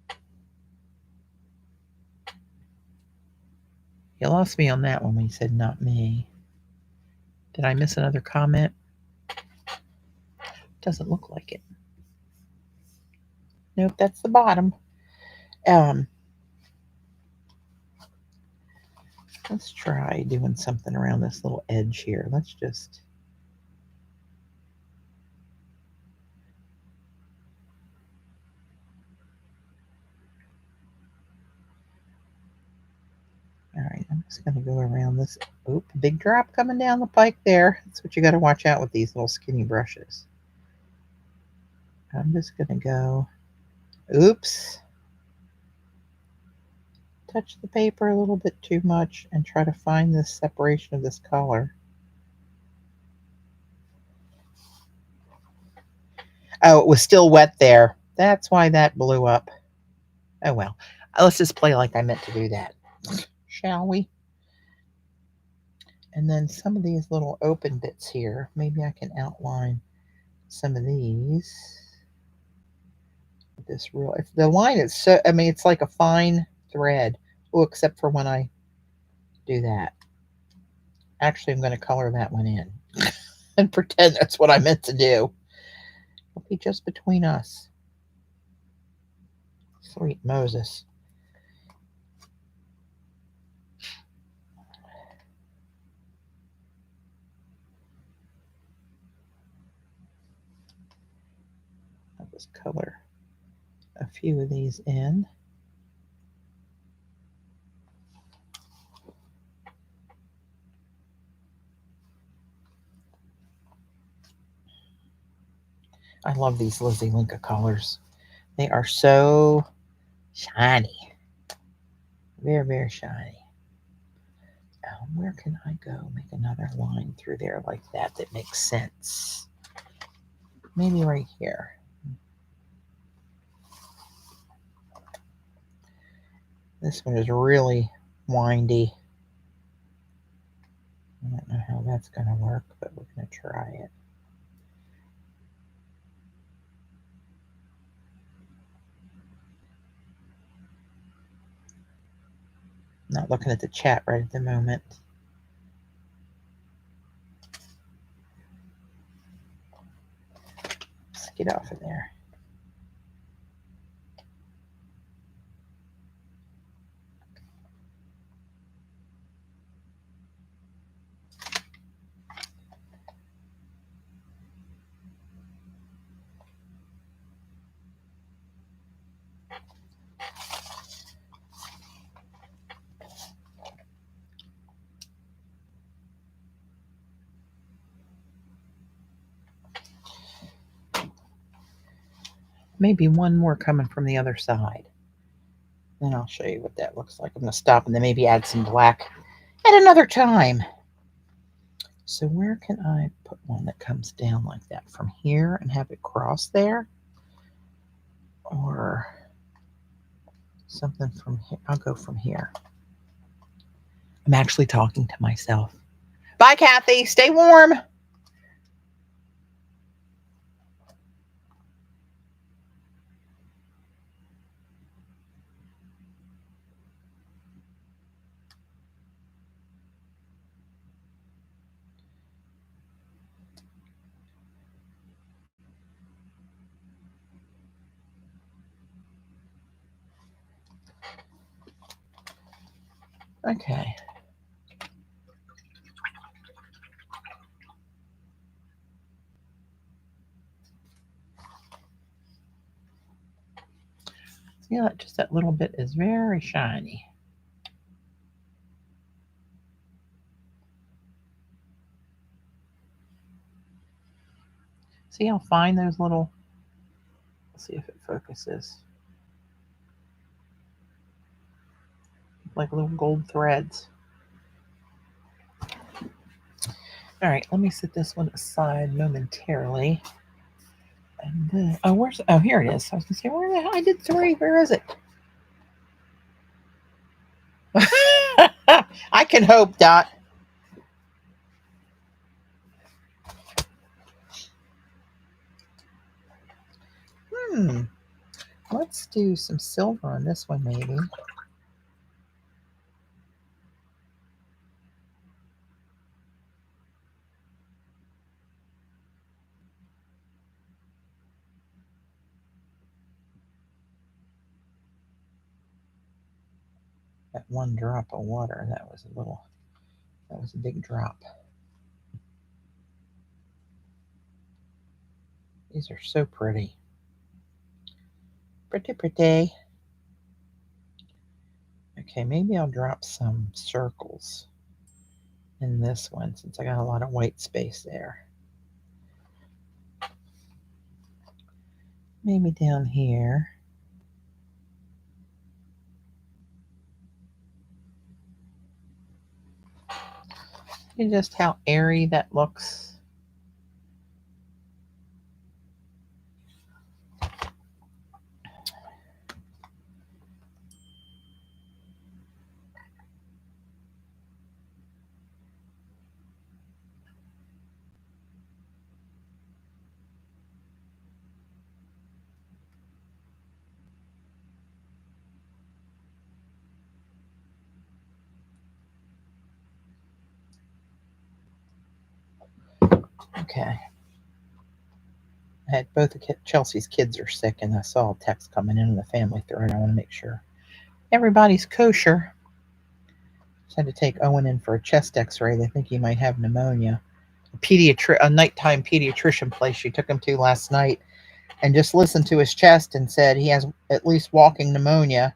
S1: ago. You lost me on that one when you said not me. Did I miss another comment? Doesn't look like it. Nope, that's the bottom. Let's try doing something around this little edge here. Let's just. All right, I'm just going to go around this. Oop, big drop coming down the pike there. That's what you got to watch out with these little skinny brushes. I'm just going to go. Oops. Touch the paper a little bit too much and try to find this separation of this color. Oh, it was still wet there. That's why that blew up. Oh well. Let's just play like I meant to do that. Shall we? And then some of these little open bits here, maybe I can outline some of these. This real, if the line is so, I mean, it's like a fine thread. Oh, except for when I do that. Actually, I'm going to color that one in and pretend that's what I meant to do. It'll be just between us. Sweet Moses. just color a few of these in. I love these Lizzie Linka colors. They are so shiny. Very, very shiny. Where can I go? Make another line through there like that that makes sense. Maybe right here. This one is really windy. I don't know how that's going to work, but we're going to try it. Not looking at the chat right at the moment. Let's get off of there. Maybe one more coming from the other side. Then I'll show you what that looks like. I'm going to stop and then maybe add some black at another time. So where can I put one that comes down like that? From here and have it cross there? Or something from here? I'll go from here. I'm actually talking to myself. Bye, Kathy. Stay warm. Okay. See, just that little bit is very shiny. See how fine those little, let's see if it focuses. Like little gold threads. All right, let me set this one aside momentarily. And then, oh, here it is. I was gonna say, where the hell? I did 3. Where is it? I can hope, Dot. Let's do some silver on this one, maybe. That one drop of water, that was a big drop. These are so pretty. Pretty, pretty. Okay, maybe I'll drop some circles in this one since I got a lot of white space there. Maybe down here. See just how airy that looks. Okay. I had both of Chelsea's kids are sick, and I saw a text coming in the family thread. I want to make sure everybody's kosher. Just had to take Owen in for a chest x-ray. They think he might have pneumonia. A nighttime pediatrician place she took him to last night and just listened to his chest and said he has at least walking pneumonia.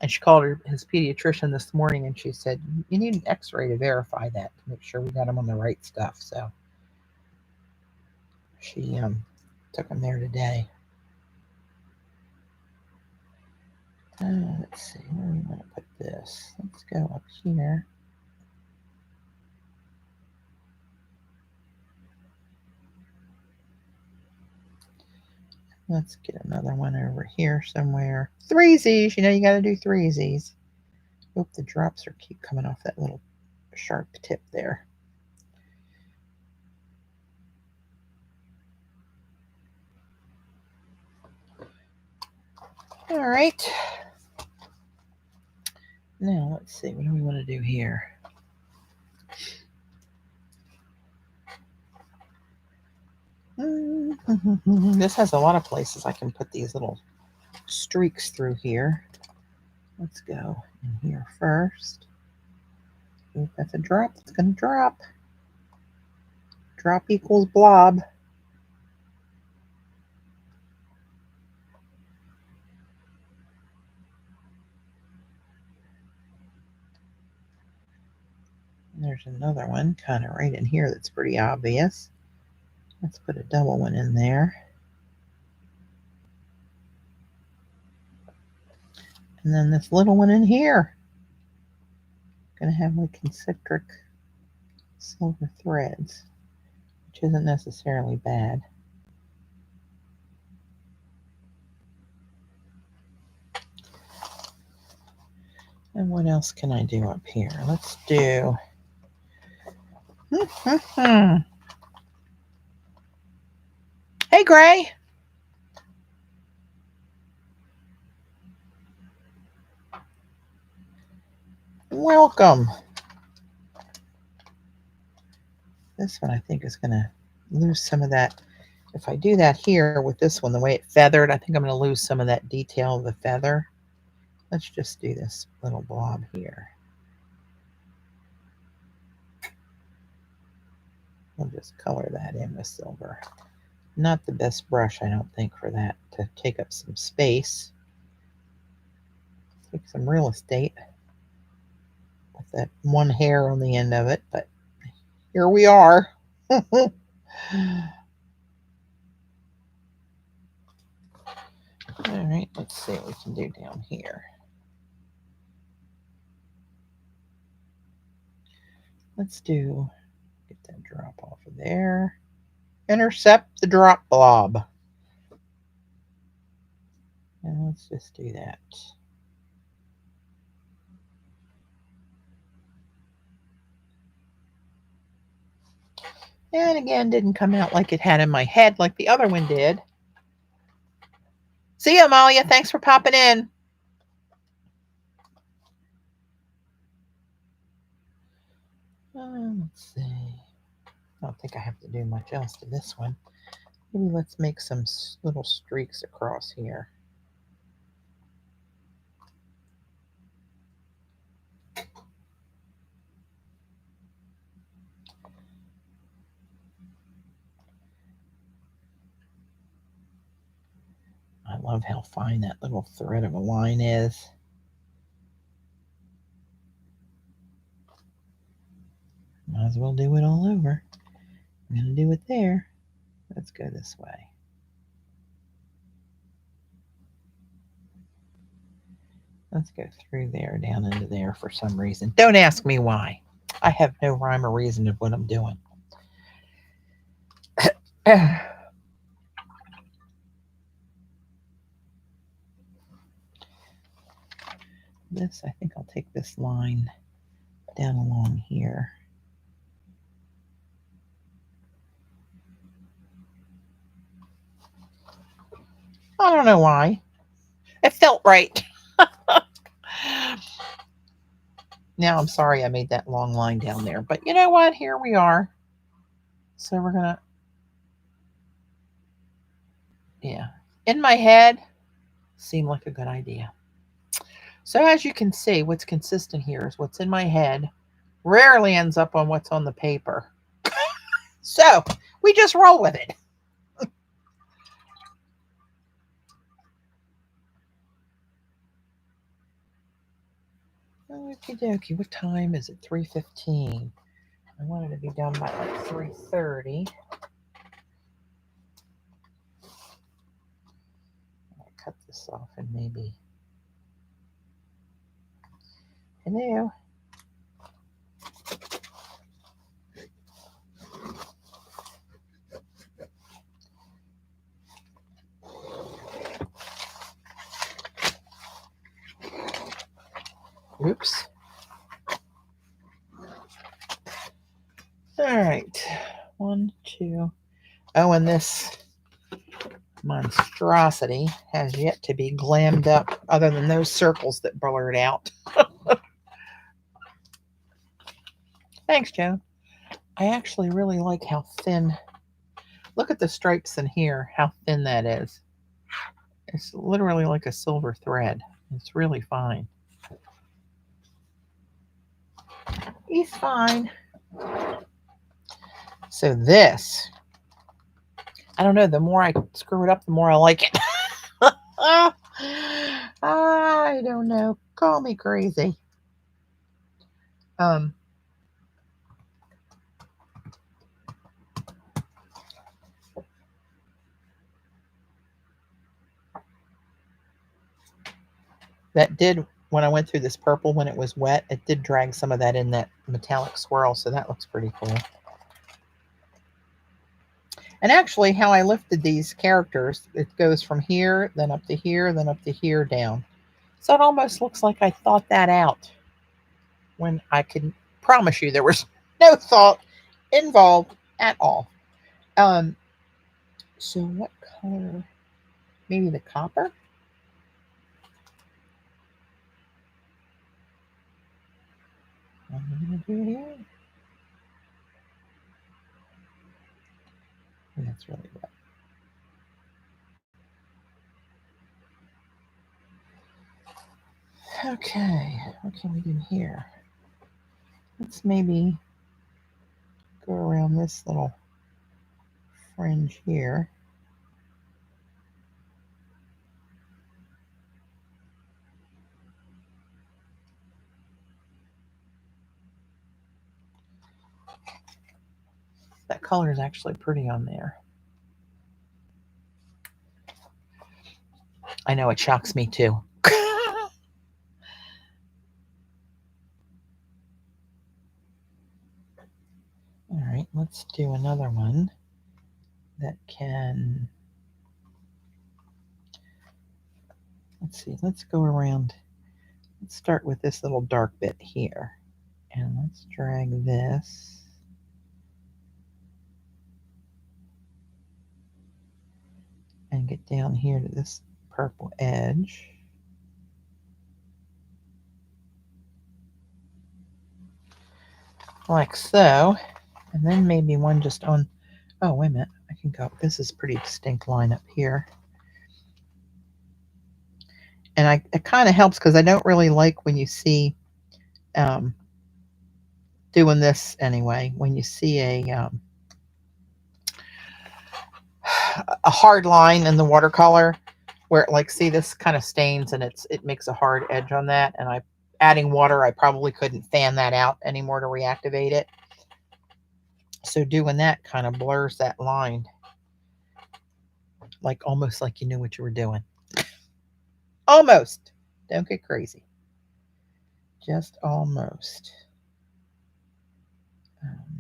S1: And she called his pediatrician this morning, and she said, you need an x-ray to verify that, to make sure we got him on the right stuff. So she took him there today. Let's see, where do we want to put this? Let's go up here. Let's get another one over here somewhere. Threesies, you know you got to do threesies. Oop, the drops keep coming off that little sharp tip there. All right. Now let's see, what do we want to do here? This has a lot of places I can put these little streaks through here. Let's go in here first. If that's a drop, it's going to drop. Drop equals blob. There's another one kind of right in here that's pretty obvious. Let's put a double one in there. And then this little one in here. Going to have like concentric silver threads, which isn't necessarily bad. And what else can I do up here? Let's do... Hey, Gray. Welcome. This one I think is going to lose some of that. If I do that here with this one, the way it feathered, I think I'm going to lose some of that detail of the feather. Let's just do this little blob here. We'll just color that in with silver. Not the best brush, I don't think, for that, to take up some space. Take some real estate with that one hair on the end of it, but here we are. All right, let's see what we can do down here. Let's get that drop off of there. Intercept the drop blob. And let's just do that. And again, didn't come out like it had in my head like the other one did. See you, Amalia. Thanks for popping in. Let's see. I don't think I have to do much else to this one. Maybe let's make some little streaks across here. I love how fine that little thread of a line is. Might as well do it all over. I'm going to do it there. Let's go this way. Let's go through there, down into there for some reason. Don't ask me why. I have no rhyme or reason of what I'm doing. This, I think I'll take this line down along here. I don't know why. It felt right. Now I'm sorry I made that long line down there, but you know what? Here we are. So we're gonna, yeah. In my head, seemed like a good idea. So as you can see, what's consistent here is what's in my head rarely ends up on what's on the paper. So we just roll with it. Okie dokie. What time is it? 3:15. I wanted to be done by like 3:30. I'll cut this off and maybe. Hello. Oops. All right. 1, 2. Oh, and this monstrosity has yet to be glammed up other than those circles that blurred out. Thanks, Joe. I actually really like how thin. Look at the stripes in here, how thin that is. It's literally like a silver thread. It's really fine. He's fine. So this, I don't know, the more I screw it up, the more I like it. I don't know. Call me crazy. That did, when I went through this purple when it was wet, it did drag some of that in that metallic swirl, so that looks pretty cool. And actually, how I lifted these characters, it goes from here, then up to here, then up to here, down. So it almost looks like I thought that out, when I can promise you there was no thought involved at all. So what color? Maybe the copper? I'm going to do it here. And that's really wet. Okay, what can we do here? Let's maybe go around this little fringe here. That color is actually pretty on there. I know it shocks me too. All right, let's do another one that can, let's see, let's go around. Let's start with this little dark bit here. And let's drag this. And get down here to this purple edge. Like so. And then maybe one just on, oh, wait a minute. I can go, this is a pretty distinct line up here. And it kind of helps because I don't really like when you see, doing this anyway, when you see a hard line in the watercolor where it, like, see, this kind of stains and it makes a hard edge on that. And adding water, I probably couldn't fan that out anymore to reactivate it. So doing that kind of blurs that line. Like almost like you knew what you were doing. Almost. Don't get crazy. Just almost.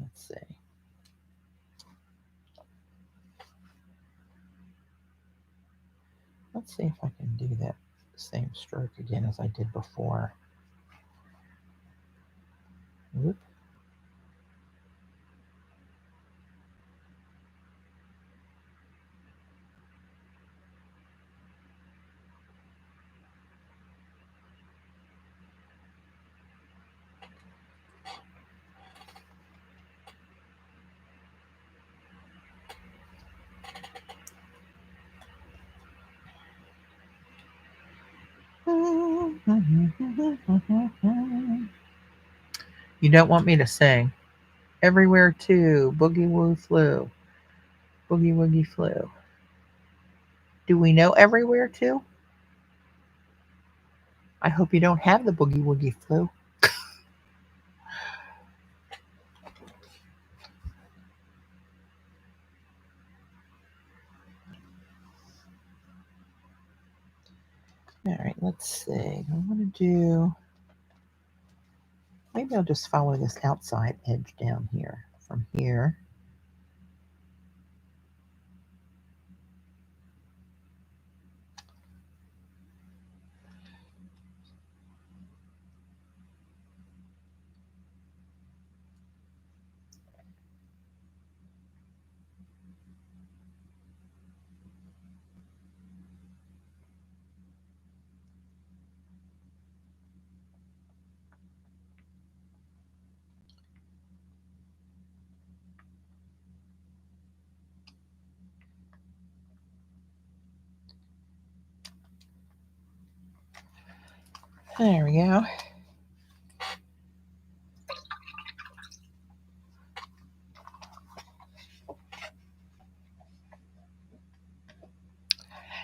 S1: Let's see. Let's see if I can do that same stroke again as I did before. Whoop. You don't want me to sing. Everywhere too. Boogie woo flew. Boogie woogie flew. Do we know everywhere too? I hope you don't have the boogie woogie flu. All right, let's see. I want to do, maybe I'll just follow this outside edge down here from here. There we go.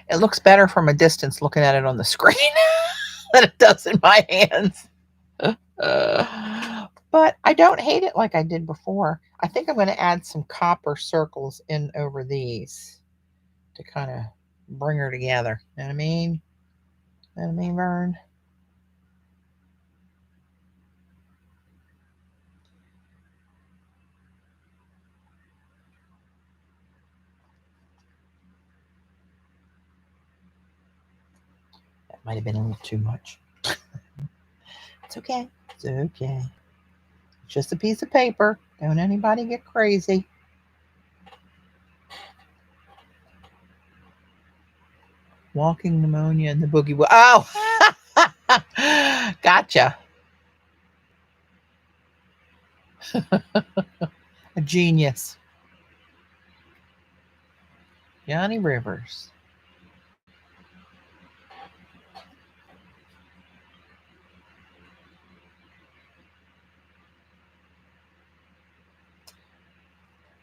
S1: It looks better from a distance looking at it on the screen than it does in my hands. But I don't hate it like I did before. I think I'm going to add some copper circles in over these to kind of bring her together. You know what I mean? You know what I mean, Vern? That might have been a little too much. It's okay. It's okay. It's just a piece of paper. Don't anybody get crazy. Walking pneumonia and the boogie. Oh! Gotcha. A genius. Johnny Rivers.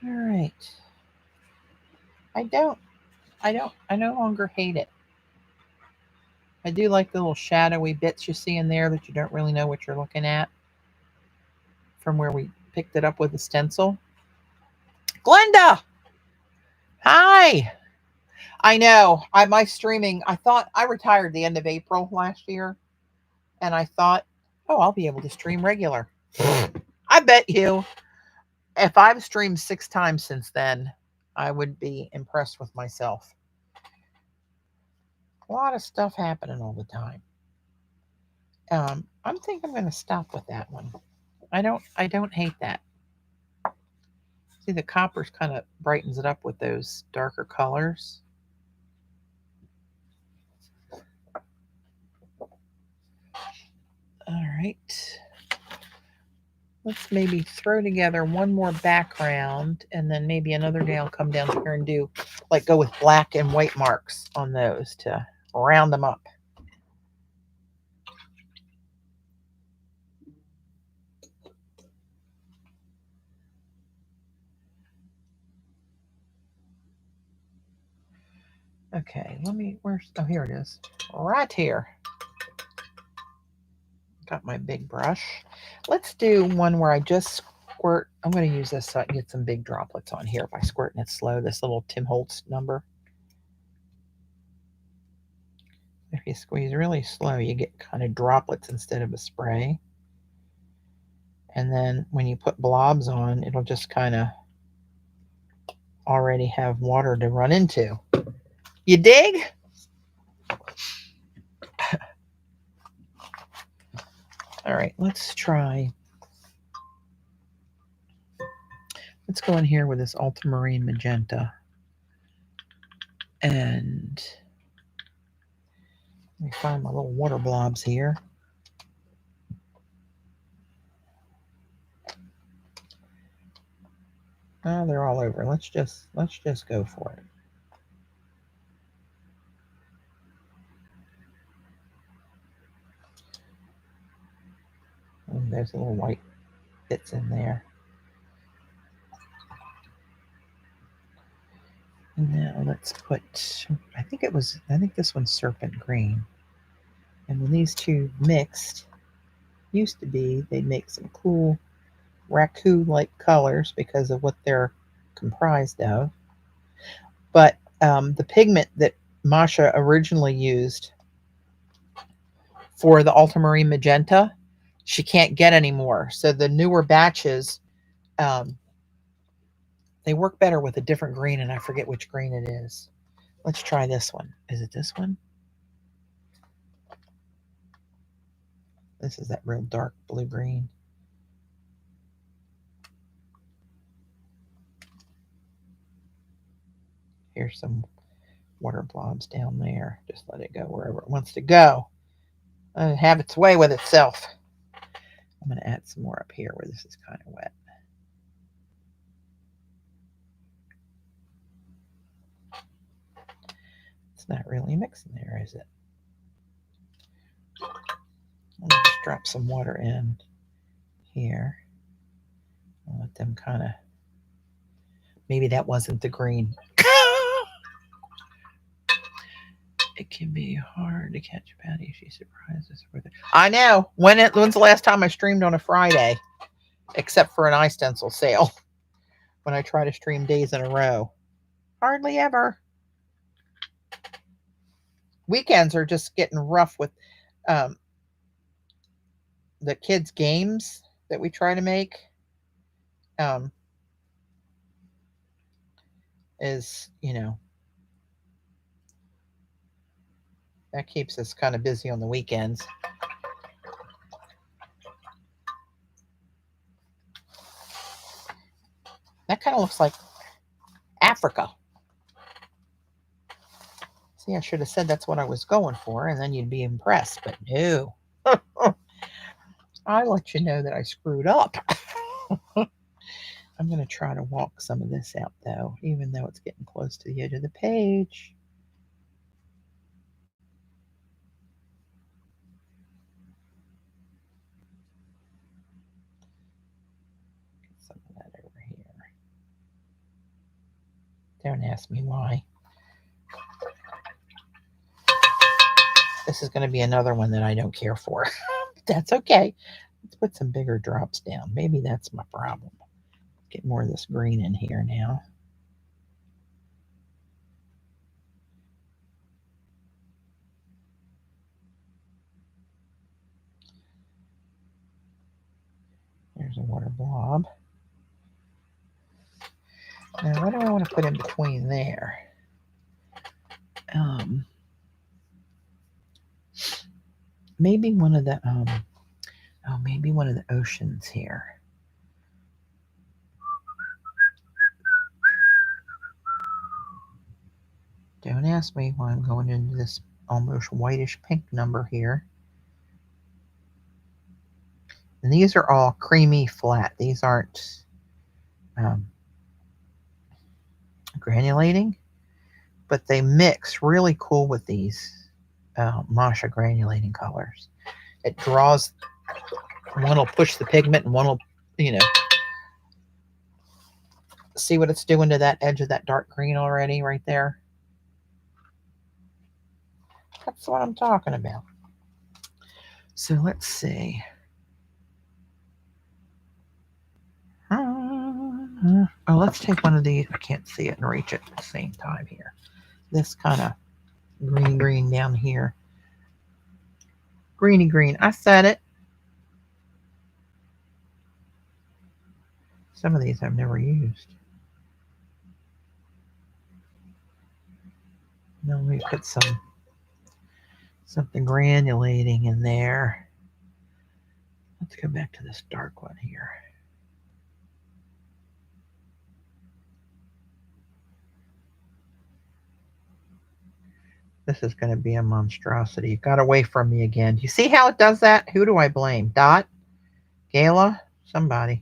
S1: All right. I no longer hate it. I do like the little shadowy bits you see in there that you don't really know what you're looking at from where we picked it up with the stencil. Glenda! Hi! I know. My streaming, I thought I retired the end of April last year, and I thought, oh, I'll be able to stream regular. I bet you if I've streamed 6 times since then, I would be impressed with myself. A lot of stuff happening all the time. I'm thinking I'm going to stop with that one. I don't hate that. See, the coppers kind of brightens it up with those darker colors. All right. Let's maybe throw together one more background, and then maybe another day I'll come down here and do, like, go with black and white marks on those to round them up. Okay, where's, oh, here it is. Right here. Got my big brush. Let's do one where I just squirt. I'm going to use this so I can get some big droplets on here by squirting it slow, this little Tim Holtz number. If you squeeze really slow, you get kind of droplets instead of a spray. And then when you put blobs on, it'll just kind of already have water to run into. You dig? All right, let's try. Let's go in here with this ultramarine magenta. And let me find my little water blobs here. Oh, they're all over. Let's just go for it. And there's a little white bits in there. And now let's put, I think this one's serpent green. And when these two mixed, used to be, they'd make some cool raccoon-like colors because of what they're comprised of. But the pigment that Masha originally used for the ultramarine magenta. She can't get anymore. So the newer batches, um, they work better with a different green, and I forget which green it is. Let's try this one. Is it this one? This is that real dark blue green. Here's some water blobs down there. Just let it go wherever it wants to go. Have its way with itself. I'm going to add some more up here where this is kind of wet. It's not really mixing there, is it? I'll just drop some water in here. I'll let them kind of, maybe that wasn't the green. It can be hard to catch Patti. She surprises with it. I know. When's the last time I streamed on a Friday? Except for an eye stencil sale. When I try to stream days in a row. Hardly ever. Weekends are just getting rough with the kids' games that we try to make. Is, that keeps us kind of busy on the weekends. That kind of looks like Africa. See, I should have said that's what I was going for, and then you'd be impressed, but no. I let you know that I screwed up. I'm going to try to walk some of this out, though, even though it's getting close to the edge of the page. Get some of that over here. Don't ask me why. This is going to be another one that I don't care for. That's okay. Let's put some bigger drops down. Maybe that's my problem. Get more of this green in here now. There's a water blob. Now, what do I want to put in between there? Maybe one of the maybe one of the oceans here. Don't ask me why I'm going into this almost whitish pink number here. And these are all creamy flat. These aren't granulating, but they mix really cool with these Masha granulating colors. It draws, one will push the pigment and one will, see what it's doing to that edge of that dark green already right there? That's what I'm talking about. So let's see. Oh, let's take one of these. I can't see it and reach it at the same time here. This kind of green down here. Greeny green. I said it. Some of these I've never used. Now we put something granulating in there. Let's go back to this dark one here. This is going to be a monstrosity. It got away from me again. Do you see how it does that? Who do I blame? Dot? Gayla? Somebody.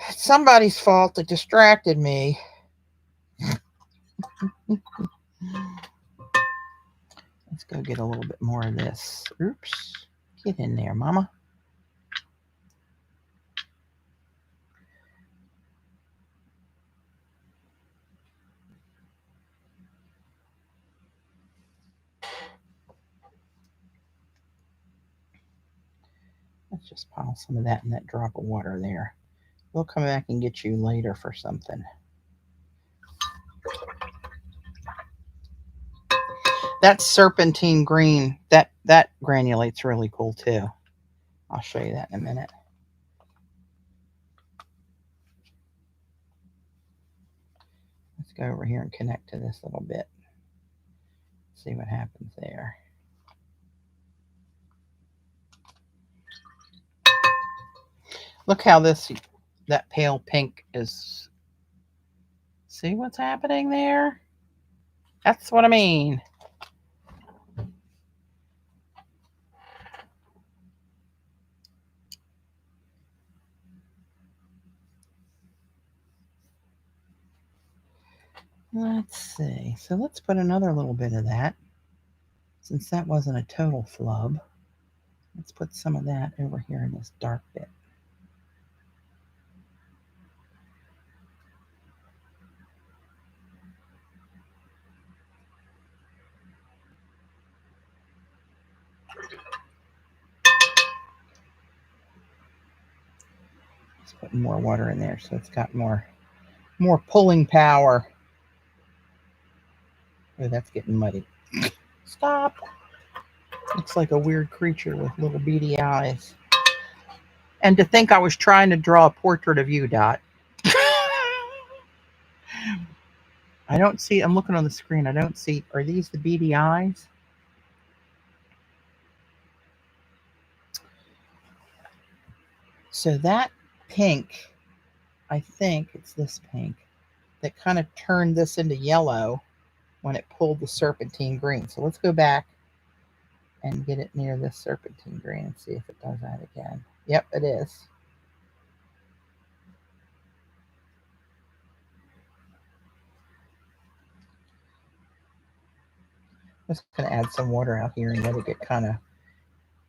S1: It's somebody's fault. It distracted me. Let's go get a little bit more of this. Oops. Get in there, mama. Let's just pile some of that in that drop of water there. We'll come back and get you later for something. That serpentine green, that granulates really cool too. I'll show you that in a minute. Let's go over here and connect to this little bit. See what happens there. Look how that pale pink is. See what's happening there? That's what I mean. Let's see. So let's put another little bit of that. Since that wasn't a total flub, let's put some of that over here in this dark bit. Just putting more water in there so it's got more pulling power. Oh, that's getting muddy. Stop. Looks like a weird creature with little beady eyes. And to think I was trying to draw a portrait of you, Dot. I don't see, I'm looking on the screen. I don't see, are these the beady eyes? So that pink, I think it's this pink, that kind of turned this into yellow when it pulled the serpentine green. So let's go back and get it near this serpentine green and see if it does that again. Yep, it is. I'm just going to add some water out here and let it get kind of,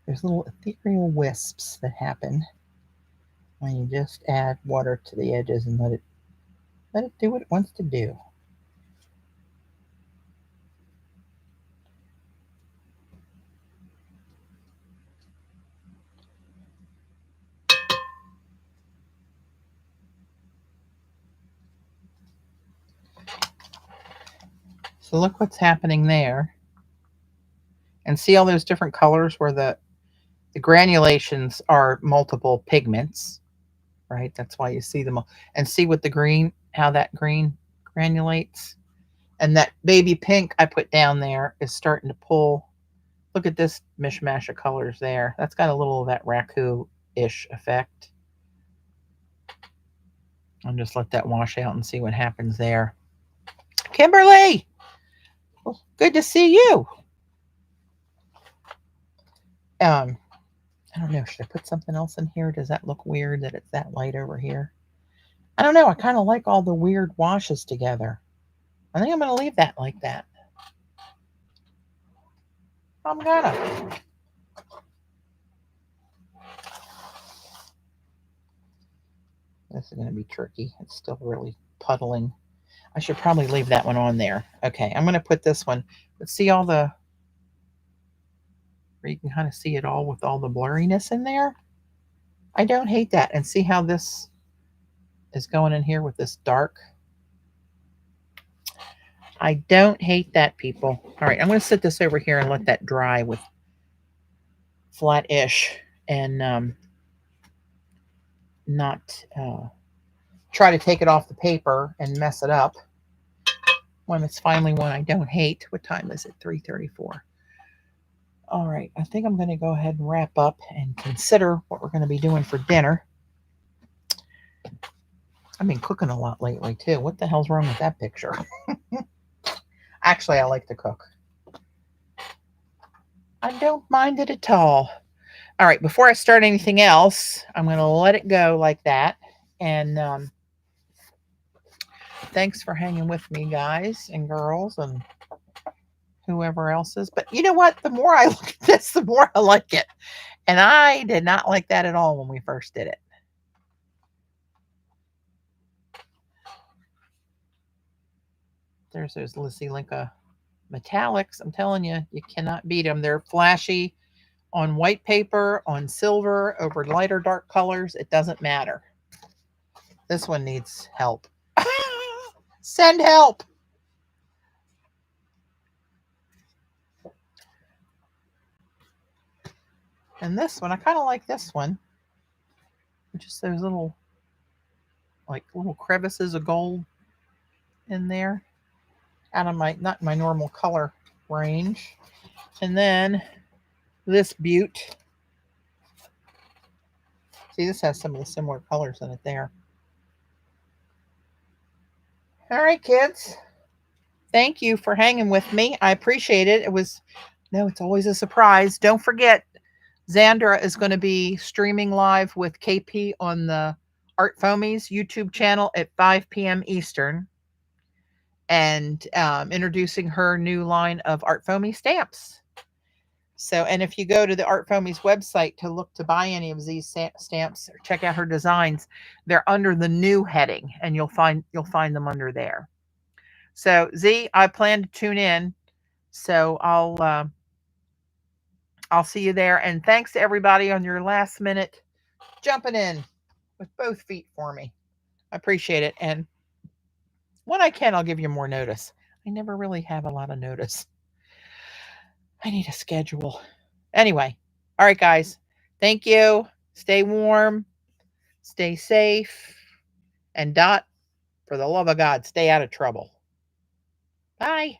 S1: there's little ethereal wisps that happen when you just add water to the edges and let it do what it wants to do. So look what's happening there. And see all those different colors where the granulations are multiple pigments, right? That's why you see them all. And see with the green, how that green granulates. And that baby pink I put down there is starting to pull. Look at this mishmash of colors there. That's got a little of that raku-ish effect. I'll just let that wash out and see what happens there. Kimberly, good to see you. I don't know. Should I put something else in here? Does that look weird that it's that light over here? I don't know. I kind of like all the weird washes together. I think I'm going to leave that like that. I'm gonna. This is going to be tricky. It's still really puddling. I should probably leave that one on there. Okay, I'm going to put this one. Let's see all the, where you can kind of see it all with all the blurriness in there. I don't hate that. And see how this is going in here with this dark. I don't hate that, people. All right, I'm going to sit this over here and let that dry with flat-ish and not try to take it off the paper and mess it up when it's finally one I don't hate. What time is it? 3:34. All right, I think I'm going to go ahead and wrap up and consider what we're going to be doing for dinner. I've been cooking a lot lately, too. What the hell's wrong with that picture? Actually, I like to cook. I don't mind it at all. All right, before I start anything else, I'm going to let it go like that. And thanks for hanging with me, guys and girls and whoever else is. But you know what? The more I look at this, the more I like it. And I did not like that at all when we first did it. There's those Lissy Linka metallics. I'm telling you, you cannot beat them. They're flashy on white paper, on silver, over lighter dark colors. It doesn't matter. This one needs help. Send help. And this one, I kind of like this one. Just those little, like little crevices of gold in there. Out of my, not my normal color range. And then this butte. See, this has some of the similar colors in it there. All right, kids. Thank you for hanging with me. I appreciate it. It's always a surprise. Don't forget, Xandra is going to be streaming live with KP on the Art Foamies YouTube channel at 5 p.m. Eastern, and introducing her new line of Art Foamy stamps. So, and if you go to the Art Foamies website to look to buy any of these stamps or check out her designs, they're under the new heading, and you'll find them under there. So, Z, I plan to tune in. So I'll see you there. And thanks to everybody on your last minute jumping in with both feet for me. I appreciate it. And when I can, I'll give you more notice. I never really have a lot of notice. I need a schedule. Anyway, all right, guys. Thank you. Stay warm. Stay safe. And Dot, for the love of God, stay out of trouble. Bye.